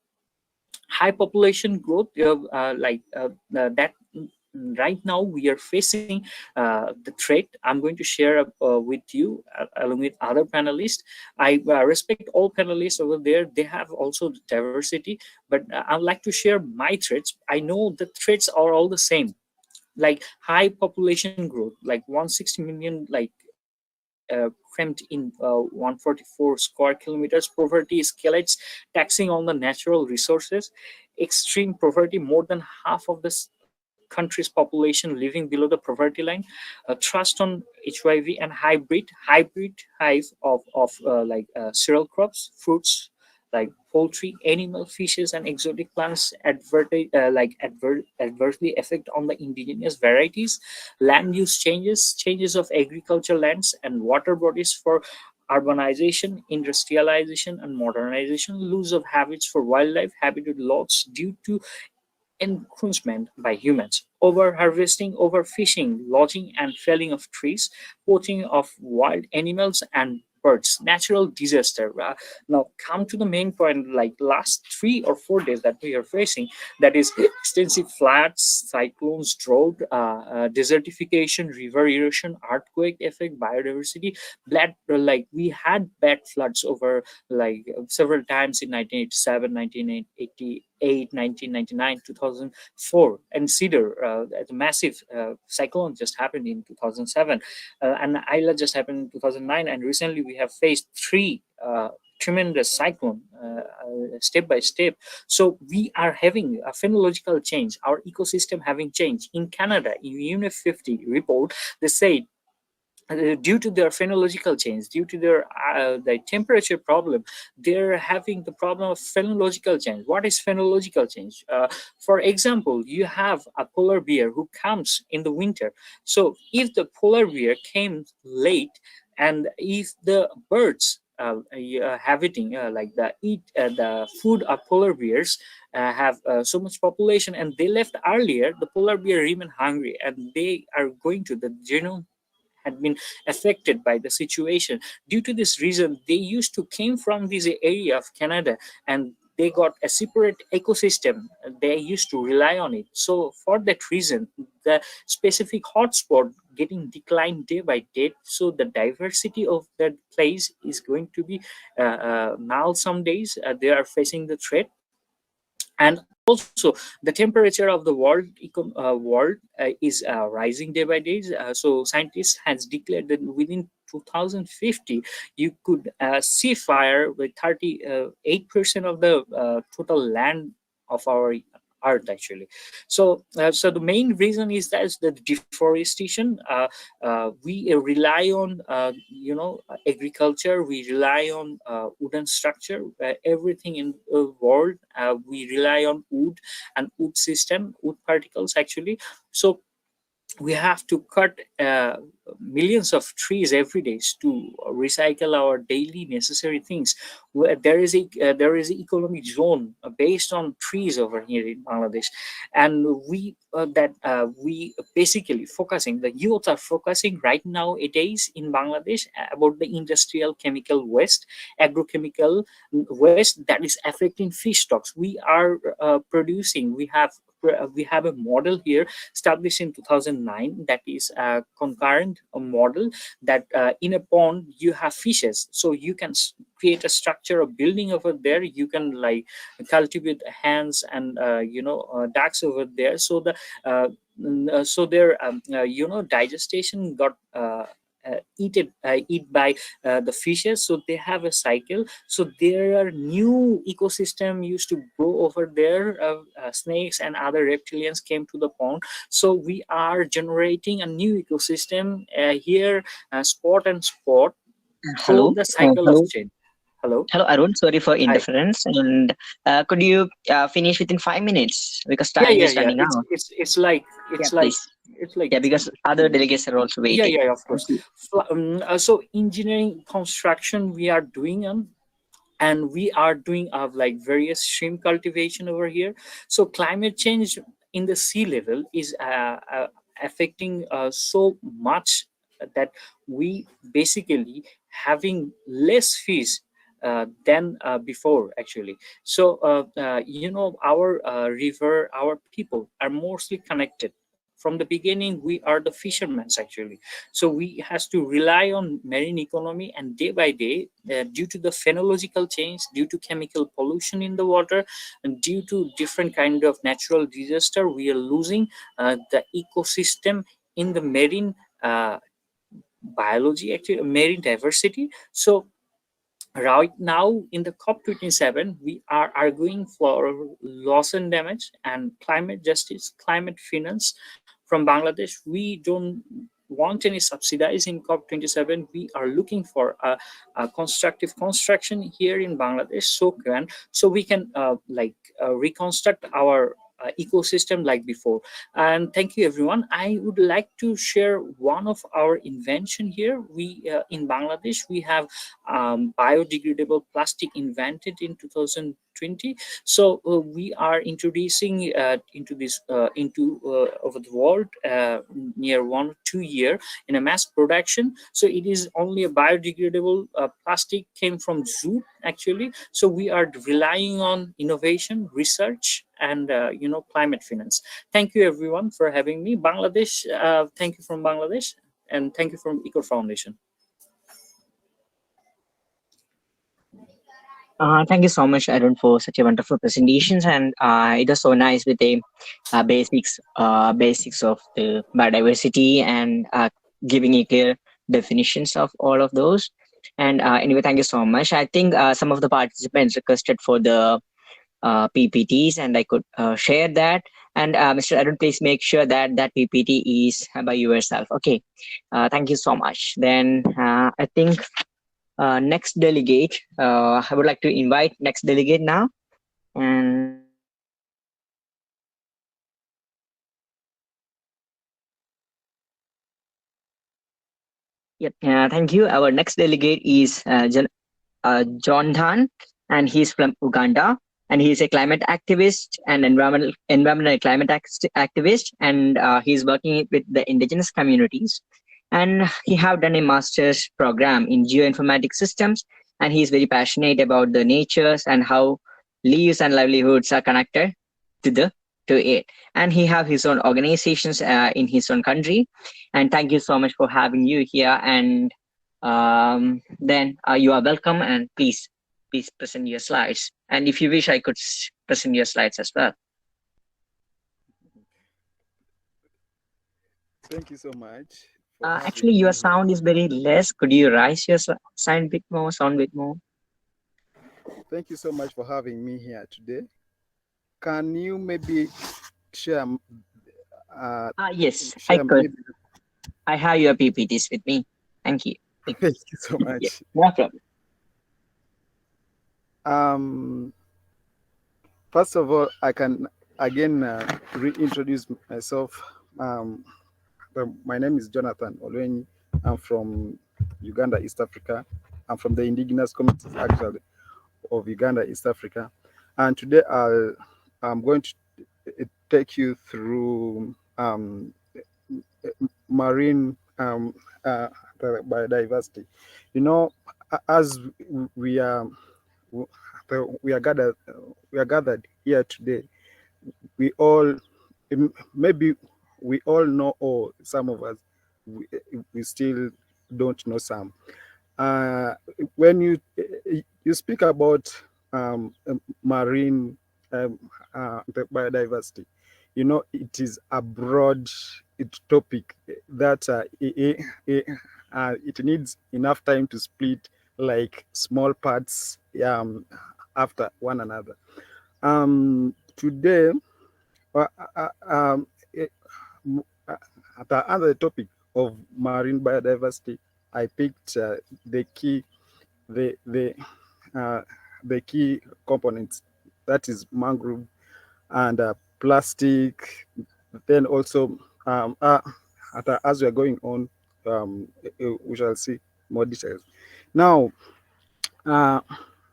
High population growth, that right now we are facing the threat. I'm going to share with you along with other panelists. I respect all panelists over there. They have also diversity, but I'd like to share my threats. I know the threats are all the same, like high population growth, like 160 million, cramped in 144 square kilometers. Poverty escalates, taxing on the natural resources. Extreme poverty, more than half of the country's population living below the poverty line. Trust on HYV and hybrid hive of cereal crops, fruits, like poultry, animal, fishes, and exotic plants adversely affect on the indigenous varieties. Land use changes of agricultural lands and water bodies for urbanization, industrialization, and modernization. Lose of habits for wildlife, habitat loss due to encroachment by humans, over-harvesting, overfishing, lodging and felling of trees, poaching of wild animals and birds, natural disaster. Now come to the main point, like last 3 or 4 days that we are facing, that is extensive floods, cyclones, drought, desertification, river erosion, earthquake effect, biodiversity. We had bad floods over several times in 1987, 1988, 1999, 2004, and Cedar. The massive cyclone just happened in 2007, and Isla just happened in 2009, and recently we have faced 3 tremendous cyclone step by step. So we are having a phenological change, our ecosystem having changed. In Canada, in UNEP 50 report, they say due to their phenological change, due to their the temperature problem, they're having the problem of phenological change. What is phenological change? For example, you have a polar bear who comes in the winter. So if the polar bear came late, and if the birds habiting the food of polar bears have so much population, and they left earlier, the polar bear remain hungry, and they are going to the genome had been affected by the situation. Due to this reason, they used to came from this area of Canada, and they got a separate ecosystem. They used to rely on it. So for that reason, the specific hotspot getting declined day by day. So the diversity of that place is going to be now some days they are facing the threat. And also the temperature of the world is rising day by day. So scientists has declared that within 2050 you could see fire with 38% of the total land of our earth, actually. So the main reason is that the deforestation. We rely on agriculture, we rely on wooden structure, everything in the world, we rely on wood and wood system, wood particles, actually. So we have to cut millions of trees every day to recycle our daily necessary things. Where there is an economic zone based on trees over here in Bangladesh, and we basically focusing, the youth are focusing right now it is in Bangladesh about the industrial chemical waste, agrochemical waste that is affecting fish stocks. We are producing. We have a model here established in 2009, that is a concurrent model, that in a pond you have fishes, so you can create a structure of building over there. You can like cultivate hens and ducks over there, so their digestion got eat by the fishes, so they have a cycle. So there are new ecosystem used to grow over there. Snakes and other reptilians came to the pond, so we are generating a new ecosystem here, spot and spot, through Hello. the cycle of Hello. change. Hello. Hello, Arun. Sorry for Hi. interference. And could you finish within 5 minutes because Yeah, time yeah, is yeah. running out? It's like Yeah, it's like please. it's like Yeah, because other delegates are also yeah, waiting. yeah, of Thank course. you. So engineering construction we are doing on, and we are doing like various shrimp cultivation over here. So climate change in the sea level is affecting so much that we basically having less fish than before actually. So our river, our people are mostly connected. From the beginning we are the fishermen actually, so we has to rely on marine economy, and day by day, due to the phenological change, due to chemical pollution in the water, and due to different kind of natural disaster, we are losing the ecosystem in the marine biology, actually marine diversity. So right now in the COP27 we are arguing for loss and damage and climate justice, climate finance from Bangladesh. We don't want any subsidies in COP27. We are looking for a constructive construction here in Bangladesh, so we can reconstruct our ecosystem like before. And thank you everyone. I would like to share one of our invention here. We in Bangladesh we have biodegradable plastic invented in 2020. So we are introducing into this over the world near 1 or 2 year in a mass production. So it is only a biodegradable plastic, came from zoo actually. So we are relying on innovation, research, and climate finance. Thank you everyone for having me. Bangladesh, thank you from Bangladesh, and thank you from Eco Foundation. Thank you so much, Arun, for such a wonderful presentations, and it was so nice with the basics of the biodiversity and giving a clear definitions of all of those. And anyway, thank you so much. I think some of the participants requested for the PPTs, and I could share that. And Mr. Arun, please make sure that that PPT is by yourself. Okay. Thank you so much. Then I think next delegate, I would like to invite next delegate now. And yep, thank you. Our next delegate is John Dhan, and he's from Uganda. And he's a climate activist and environmental climate activist, and he's working with the indigenous communities. And he have done a master's program in geoinformatic systems, and he's very passionate about the natures and how lives and livelihoods are connected to it. And he have his own organizations in his own country. And thank you so much for having you here. And then you are welcome, and please present your slides. And if you wish, I could present your slides as well. Thank you so much. Actually, your sound is very less. Could you raise your sound a bit more, sound a bit more? Thank you so much for having me here today. Can you maybe share? Yes, share I could. I have your PPTs with me. Thank you. Thank you so much. Yeah, no problem. First of all, I can again reintroduce myself. my name is Jonathan Olwenyi. I'm from Uganda, East Africa. I'm from the indigenous communities actually of Uganda, East Africa. And today I'm going to take you through marine biodiversity. You know, as we are we are gathered here today, we all maybe we all know, or some of us we still don't know some. When you speak about marine the biodiversity, you know, it is a broad topic that it needs enough time to split like small parts after one another. Today, uh, uh, um, eh, under the topic of marine biodiversity, I picked the the uh, the key components, that is mangrove and plastic. Then also, as we are going on, we shall see more details. Now, uh,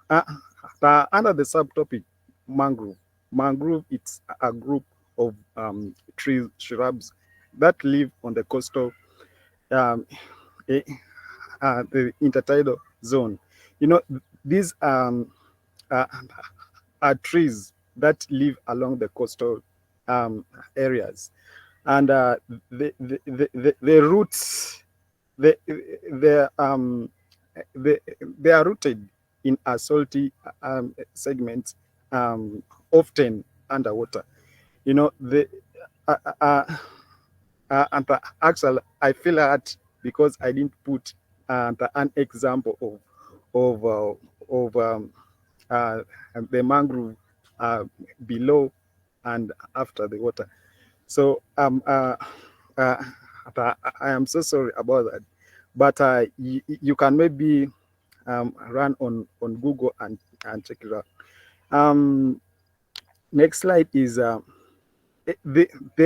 uh, under the subtopic mangrove, it's a group of trees, shrubs that live on the coastal, um, eh, the intertidal zone. You know, these uh, are trees that live along the coastal areas, and the roots, they they um they, they are rooted in a salty segment, often underwater. You know, uh, uh, and actually I feel that because I didn't put an example of uh, the mangrove uh, below and after the water. So uh, I am so sorry about that. But you can maybe run on Google and check it out. Next slide is there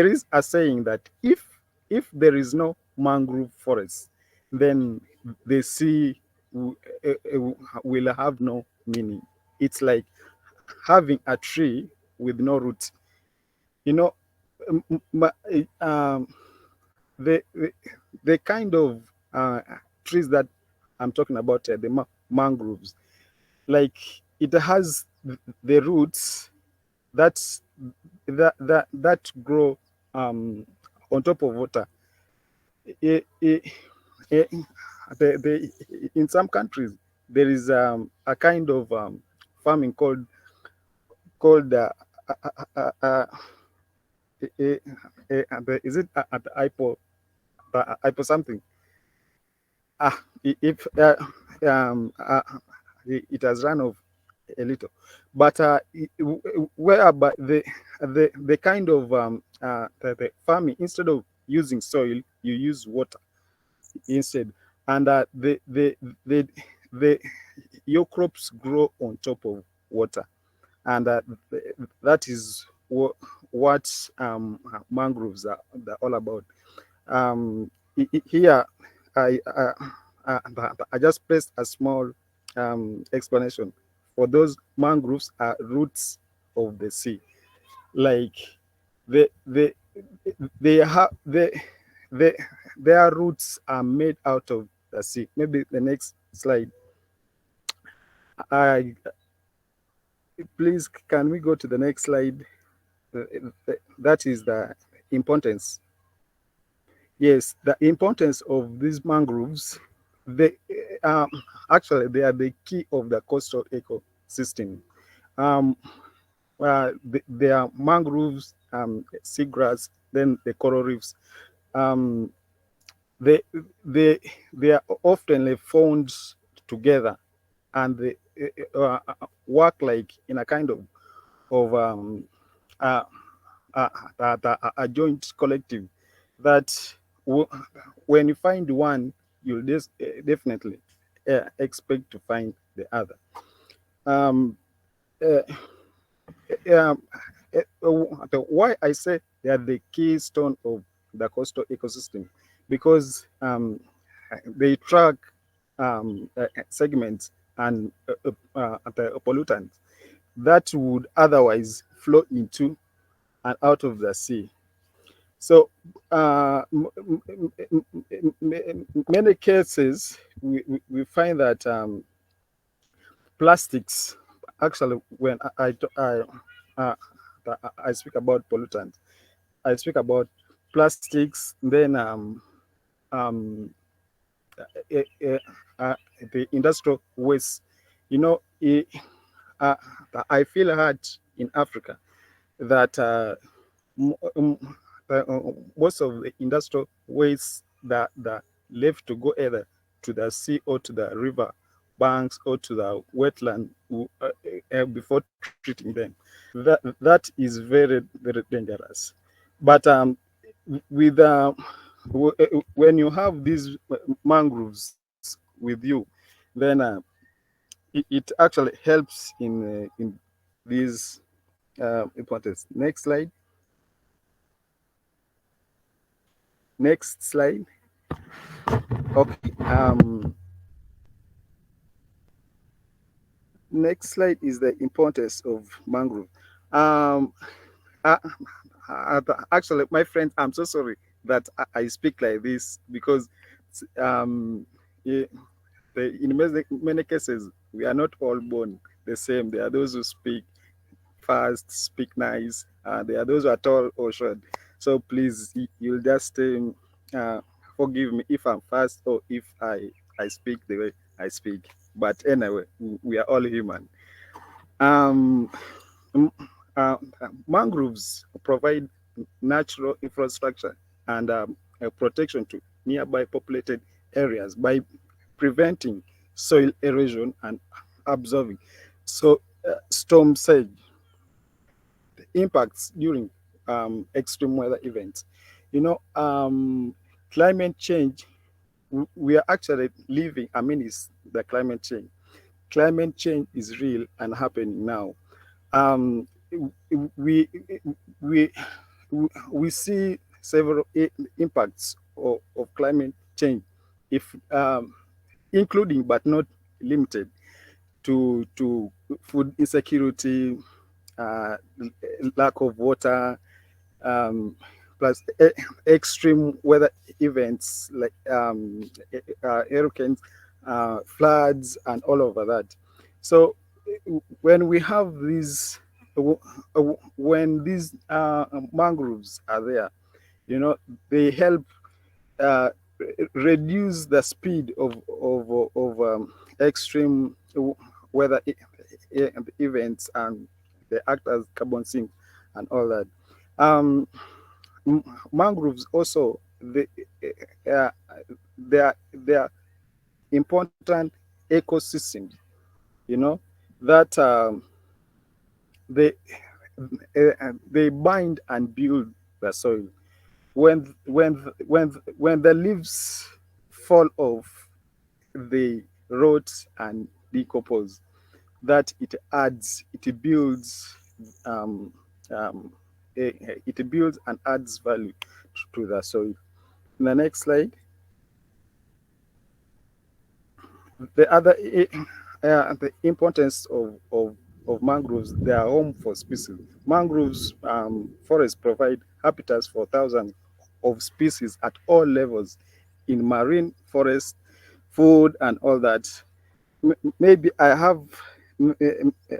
is a saying that if there is no mangrove forest, then the sea will have no meaning. It's like having a tree with no roots. You know, the, the the kind of trees that I'm talking about, the mangroves, like it has the roots that's that grow on top of water. Eh, eh, eh, in some countries, there is a kind of farming called is it at hypo something? If it has run off a little, but whereby the kind of the farming, instead of using soil, you use water instead, and the your crops grow on top of water, and that is what mangroves are all about. Here I just placed a small explanation. For those, mangroves are roots of the sea. Like the the they have the their roots are made out of the sea. Maybe the next slide. I Please, can we go to the next slide? That is the importance. Yes, the importance of these mangroves. They actually they are the key of the coastal ecosystem. Um, they are mangroves, seagrass, then the coral reefs. Um, they they they are often found together, and they work like in a kind of uh, a joint collective that when you find one, you'll definitely expect to find the other. Um, uh, Why I say they are the keystone of the coastal ecosystem, because they track segments and the pollutants that would otherwise flow into and out of the sea. So, many cases we find that plastics, actually, when uh, I speak about pollutants, I speak about plastics, then um, uh, uh, uh, the industrial waste. You know, uh, I feel hurt in Africa that most of the industrial waste that left to go either to the sea or to the river banks or to the wetland before treating them. That is very, very dangerous. But with when you have these mangroves with you, then it actually helps in these importance. Next slide. Next slide. Okay. Next slide is the importance of mangrove. Um, uh, Actually, my friend, I'm so sorry that I speak like this, because yeah, in many cases we are not all born the same. There are those who speak fast, speak nice. There are those who are tall or short. So please, you'll just forgive me if I'm fast or if I speak the way I speak. But anyway, we are all human. Um, m- Mangroves provide natural infrastructure and protection to nearby populated areas by preventing soil erosion and absorbing so storm surge impacts during extreme weather events. You know, climate change, we are actually living amidst the climate change. Climate change is real and happening now. Um, we, we, we see several impacts of climate change, if including but not limited to food insecurity, uh, lack of water, um, plus extreme weather events like hurricanes, floods, and all over that. So when we have these, when these mangroves are there, you know, they help uh, reduce the speed of extreme weather events, and they act as carbon sink and all that. Um, Mangroves also, uh, they are important ecosystems. You know that they they bind and build the soil. When the leaves fall off, they rot and decompose. That it builds um, um, it builds and adds value to the soil. In the next slide, the importance of mangroves. They are home for species. Mangroves forests provide habitats for thousands of species at all levels in marine forest, food, and all that. Maybe I have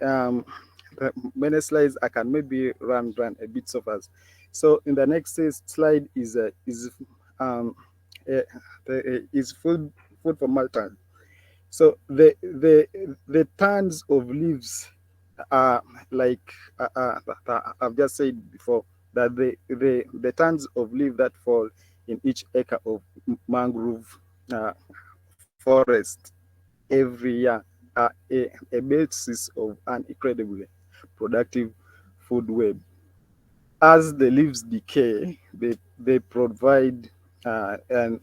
um, many slides. I can maybe run a bit of us. So in the next slide um, is food for multitude. So the tons of leaves are like I've just said before, that the tons of leaves that fall in each acre of mangrove forest every year are a basis of an incredibly productive food web. As the leaves decay, they provide and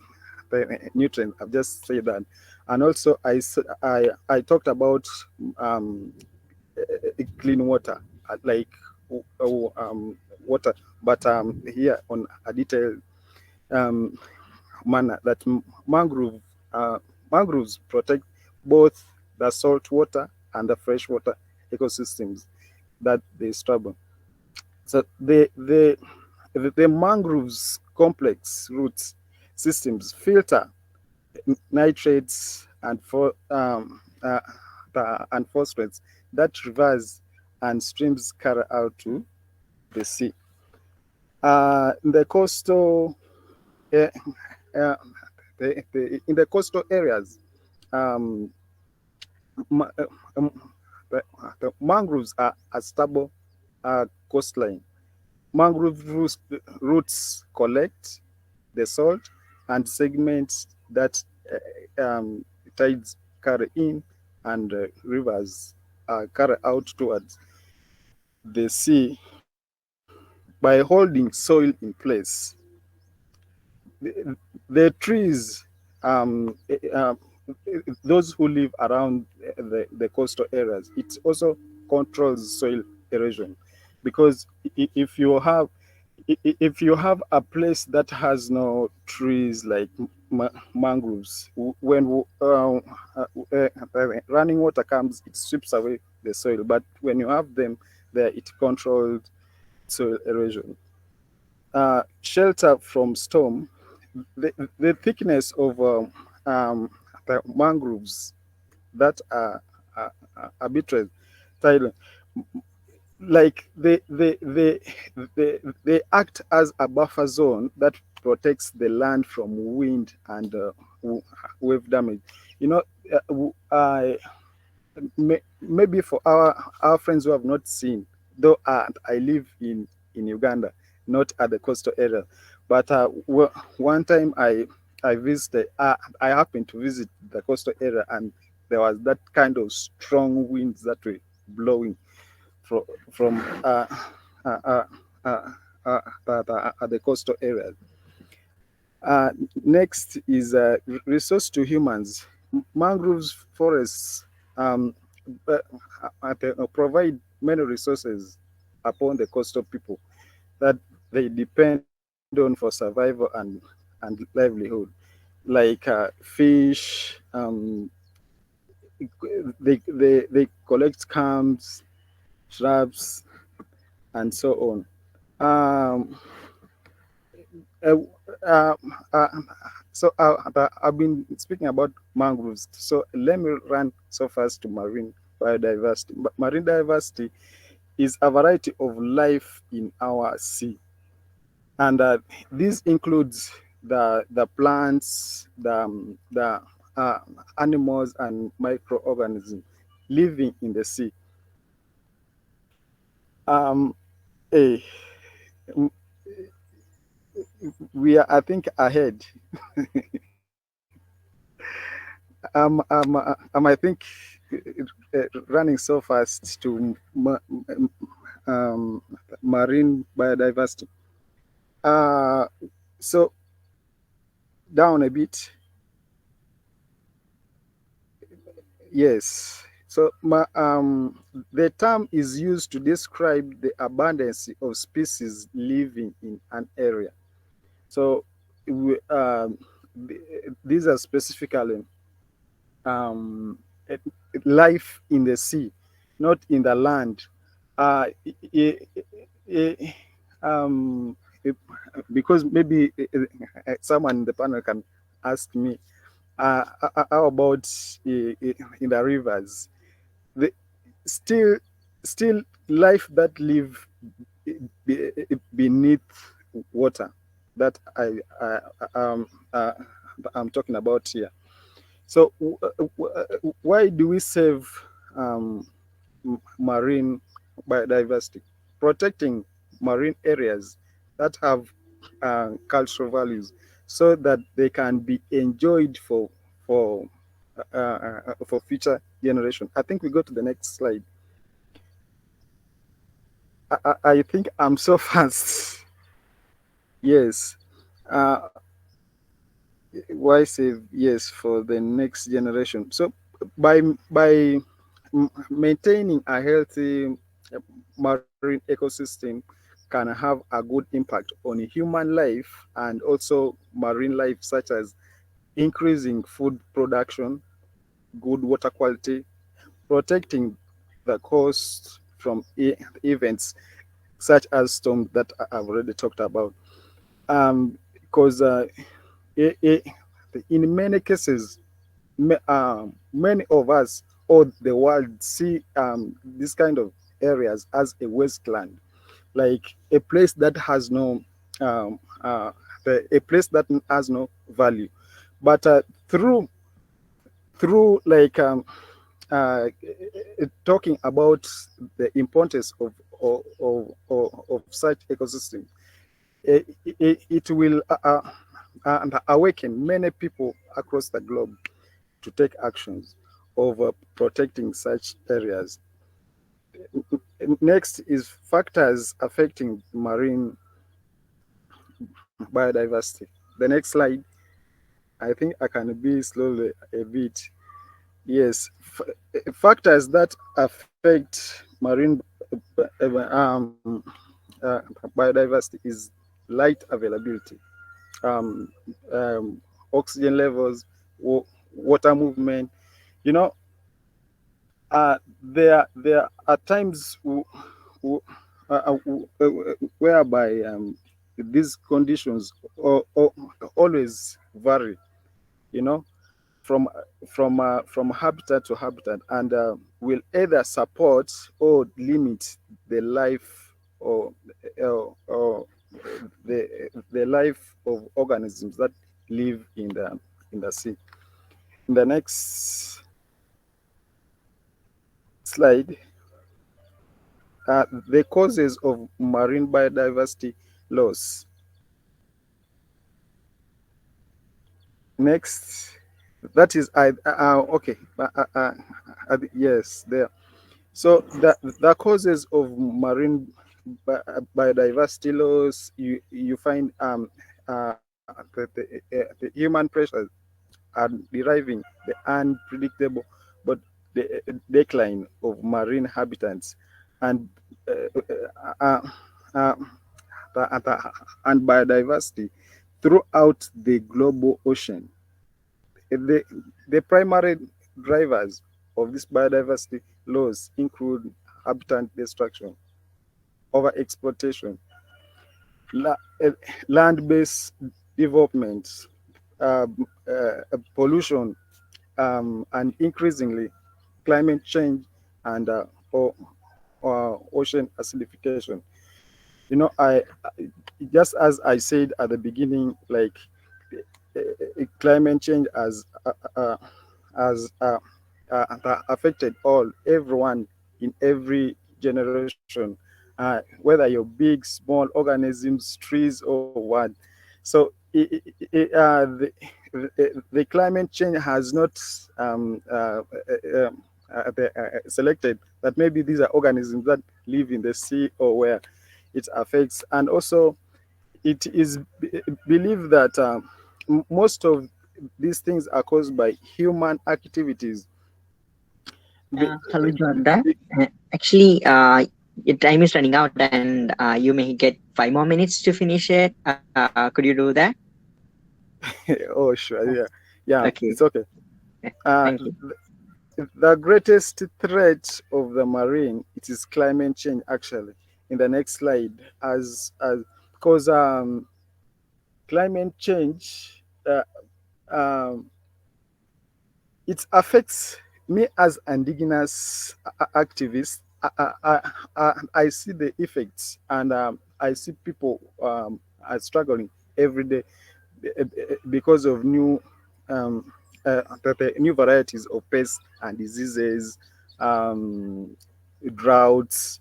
the nutrients. I've just said that, and also I talked about um, clean water, like water, but here on a detail, um, manner that mangroves protect both the saltwater and the freshwater ecosystems that they stable. So the mangroves complex roots systems filter nitrates and phosphates that rivers and streams carry out to the sea. In the coastal uh, uh, in the coastal areas, um, ma- uh, um, the mangroves are a stable coastline. Mangrove roots collect the salt and segments that tides carry in and rivers carry out towards the sea by holding soil in place. The trees, those who live around the coastal areas, it also controls soil erosion because if you have a place that has no trees like mangroves, when running water comes, it sweeps away the soil. But when you have them there, it controls soil erosion. Shelter from storm, the thickness of the mangroves that are arbitrary tidal, like they act as a buffer zone that protects the land from wind and wave damage. You know, maybe for our friends who have not seen, though I live in Uganda, not at the coastal area, but one time I visited, I happened to visit the coastal area, and there was that kind of strong winds that were blowing from uh, uh, uh, the coastal areas. Next is resource to humans. Mangroves forests um, provide many resources upon the coastal people that they depend on for survival and livelihood, like fish. They collect clams, shrubs, and so on. Um, uh, uh, uh, I've been speaking about mangroves. So let me run so fast to marine biodiversity. Marine diversity is a variety of life in our sea, and this includes the plants, the animals, and microorganisms living in the sea. Um, eh, we are, I think, ahead. I think running so fast to marine biodiversity. Uh, so down a bit, yes. So the term is used to describe the abundance of species living in an area. So these are specifically um, eh, life in the sea, not in the land. Uh, eh, eh, eh, um, eh, because maybe someone in the panel can ask me, how about in the rivers? The, still, still life that live beneath water that uh, I'm talking about here. So, why do we save um, marine biodiversity? Protecting marine areas that have cultural values, so that they can be enjoyed for future generation. I think we go to the next slide. I think I'm so fast. Yes. Uh, why save? Yes, for the next generation. So by maintaining a healthy marine ecosystem, can have a good impact on human life and also marine life, such as increasing food production, good water quality, protecting the coast from events such as storms that I've already talked about. Because in many cases, many of us or the world see this kind of areas as a wasteland, like a place that has no a place that has no value. But through like talking about the importance of such ecosystem, it will awaken many people across the globe to take actions of protecting such areas. Next is factors affecting marine biodiversity. The next slide, I think I can be slowly a bit. Yes, factors that affect marine biodiversity is light availability, um, um, oxygen levels, water movement. You know, there are times w- whereby these conditions always vary. You know, from from habitat to habitat, and will either support or limit the life or the life of organisms that live in the sea. In the next slide, the causes of marine biodiversity loss. Next, that is I okay. Yes, there. So the causes of marine biodiversity loss, you find the human pressures are deriving the unpredictable but the decline of marine habitats and uh, uh, and biodiversity throughout the global ocean. The, the primary drivers of this biodiversity loss include habitat destruction, overexploitation, la, uh, land-based development, pollution, and increasingly climate change and ocean acidification. You know, just as I said at the beginning, like climate change has affected everyone in every generation, whether you're big, small organisms, trees, or what. So the climate change has not selected that maybe these are organisms that live in the sea or where it affects, and also it is believed that most of these things are caused by human activities. Hello, Jordan. Actually, your time is running out, and you may get 5 more minutes to finish it. Could you do that? Oh, sure, yeah, Okay. it's okay. Uh, Thank you. the greatest threat of the marine, it is climate change. Actually, in the next slide, as because climate change um, it affects me as indigenous activist. I see the effects, and I see people are struggling every day because of the new varieties of pests and diseases, um, droughts.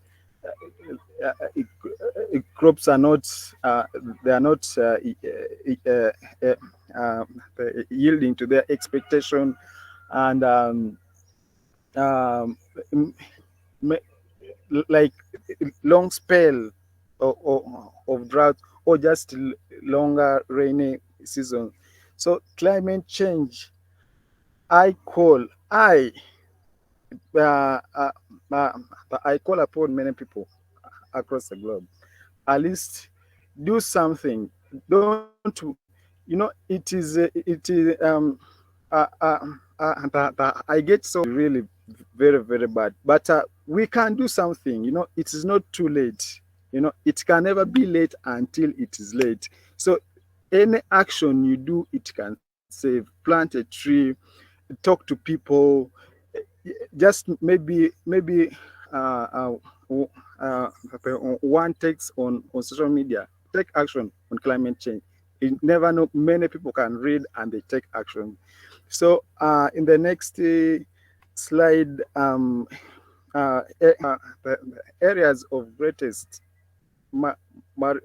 Crops are not they are not uh, uh, yielding to their expectation, and um, like long spell of drought, or just longer rainy season. So climate change, I call I uh, uh, uh, I call upon many people across the globe at least do something. Don't, I get so really very, very bad. But we can do something. It is not too late. It can never be late until it is late. So any action you do, it can save. Plant a tree, talk to people, just maybe uh, uh, uh, one takes on social media, take action on climate change. You never know, many people can read and they take action. So in the next slide, the areas of greatest ma- mar-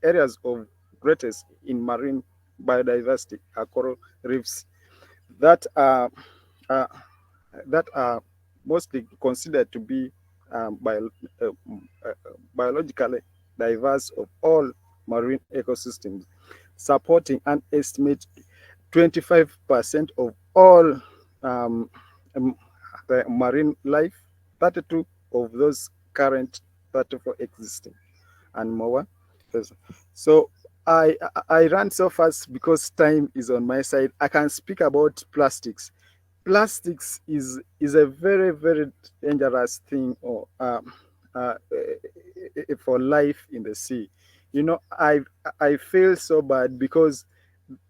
areas of greatest in marine biodiversity are coral reefs that are uh, that are mostly considered to be biologically diverse of all marine ecosystems, supporting an estimate 25% of all um, um, the marine life, 32 of those current 34 existing, and more. So I ran so fast because time is on my side. I can speak about plastics. Plastics is a very, very dangerous thing for life in the sea. I feel so bad because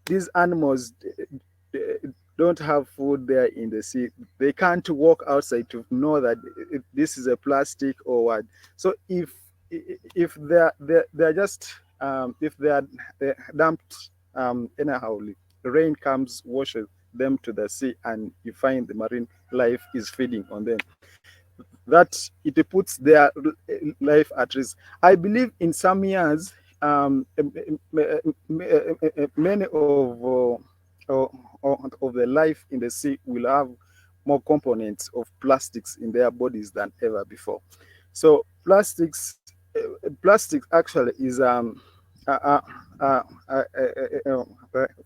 these animals don't have food there in the sea. They can't walk outside to know that this is a plastic or what. So if they're just if they're dumped anyhow, rain comes, washes them to the sea, and you find the marine life is feeding on them. That it puts their life at risk. I believe in some years, many of the life in the sea will have more components of plastics in their bodies than ever before. So plastics actually is uh, uh, uh,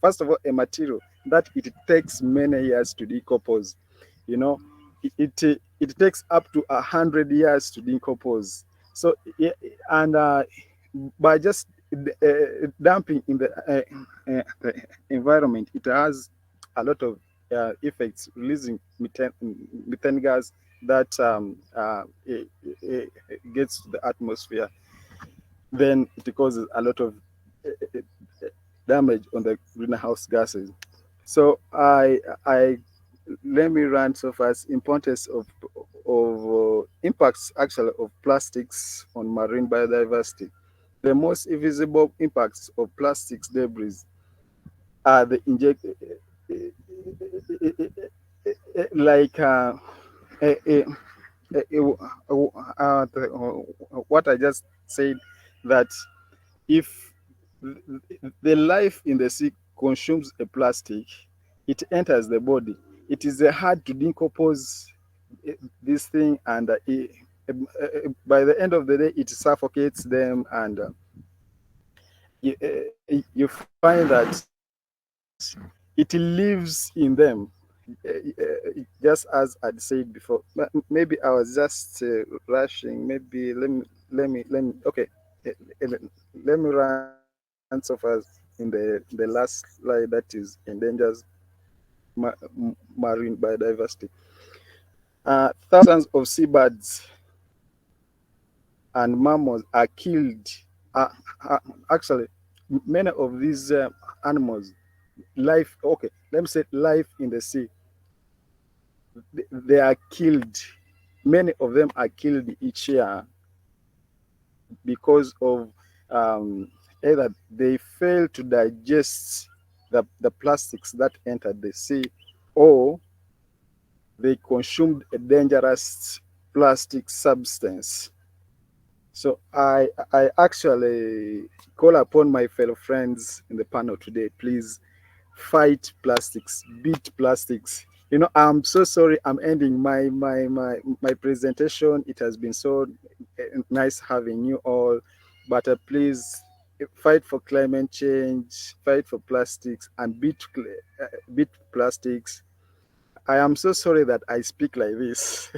first of all a material that it takes many years to decompose. You know, it takes up to 100 years to decompose. So and by just dumping in the environment, it has a lot of effects, releasing methane gas that gets to the atmosphere. Then it causes a lot of damage on the greenhouse gases. So I let me run so fast. Importance of impacts actually of plastics on marine biodiversity. The most visible impacts of plastics debris are the inject like eh, eh, what I just said, that if the life in the sea consumes a plastic, it enters the body. It is hard to decompose this thing, and by the end of the day, it suffocates them, and you find that it lives in them. Just as I'd said before, maybe I was just rushing. Maybe let me. Okay, let me run so fast in the last slide, that is endangers marine biodiversity. Thousands of seabirds and mammals are killed. Uh, Actually, many of these animals, life. Okay, let me say life in the sea. They are killed. Many of them are killed each year because of either they fail to digest the plastics that entered the sea, or they consumed a dangerous plastic substance. So I actually call upon my fellow friends in the panel today, please fight plastics, beat plastics. I'm so sorry. I'm ending my presentation. It has been so nice having you all, but please fight for climate change, fight for plastics, and beat plastics. I am so sorry that I speak like this.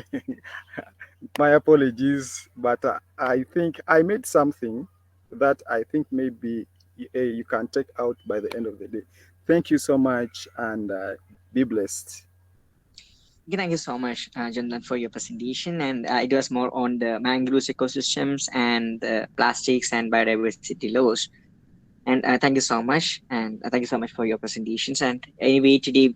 My apologies, but I think I made something. that I think maybe you can take out by the end of the day. Thank you so much, and be blessed. Okay, thank you so much, Jonathan, for your presentation. And it was more on the mangroves ecosystems and the plastics and biodiversity laws. And thank you so much. And thank you so much for your presentations. And anyway, today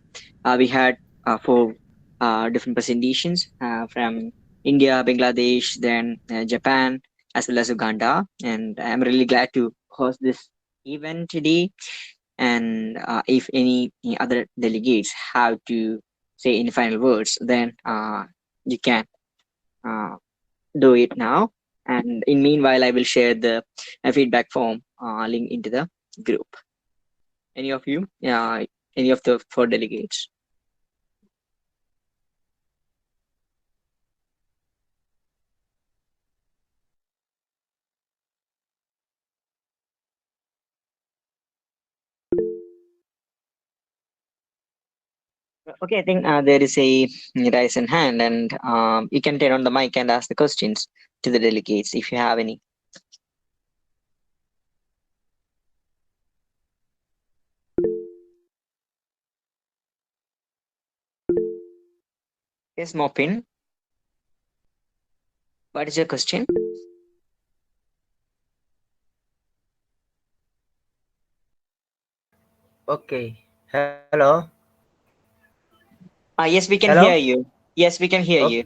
we had four different presentations from India, Bangladesh, then Japan, as well as Uganda. And I'm really glad to host this event today. And if any other delegates have to say any final words, then you can uh, do it now. And in meanwhile, I will share the feedback form link into the group. Any of you? Any of the four delegates? Okay, I think there is a raise in hand, and you can turn on the mic and ask the questions to the delegates if you have any. Yes, Mopin. What is your question? Okay. Hello. Yes, we can Hello. hear you. Yes, we can hear you.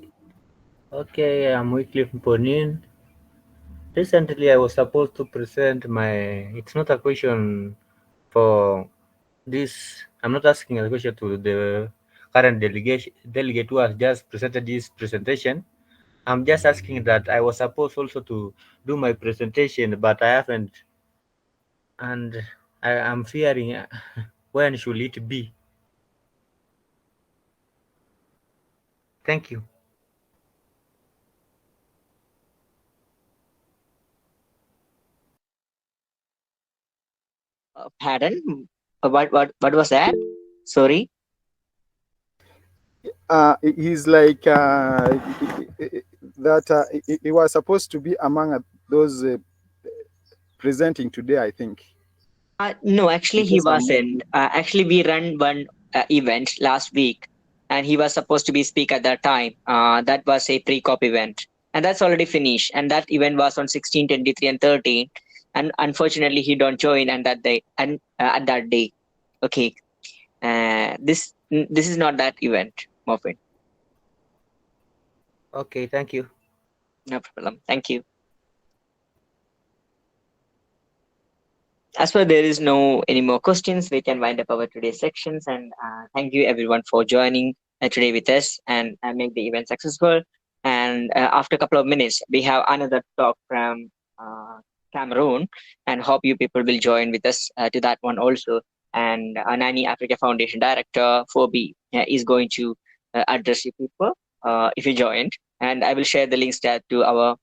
Okay, I'm Wycliffe Ponin. Recently, I was supposed to present my. It's not a question for this. I'm not asking a question to the current delegate who has just presented this presentation. I'm just asking that I was supposed also to do my presentation, but I haven't, and I am fearing when should it be. Thank you. Pardon? What was that? Sorry. He's like that he was supposed to be among those presenting today, I think. No, actually, In he case I'm not. wasn't. Actually, we ran one event last week, and he was supposed to be speak at that time. That was a pre-COP event, and that's already finished. And that event was on 16, 23, and 13. And unfortunately, he don't join and that day and at that day. Okay. This is not that event, Muffin. Okay, thank you. No problem. Thank you. As for there is no any more questions, we can wind up our today's sections. And thank you everyone for joining today with us and make the event successful. And after a couple of minutes, we have another talk from Cameroon, and hope you people will join with us to that one also. And Nani Africa Foundation Director 4B is going to address you people if you joined. And I will share the links to our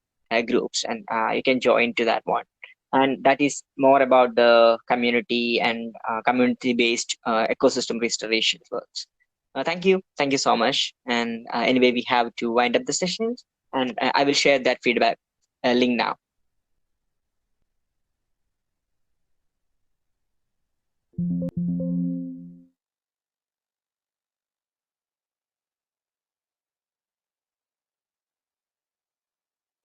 groups, and you can join to that one, and that is more about the community and community based ecosystem restoration works. Thank you so much. And anyway, we have to wind up the sessions, and I will share that feedback link now.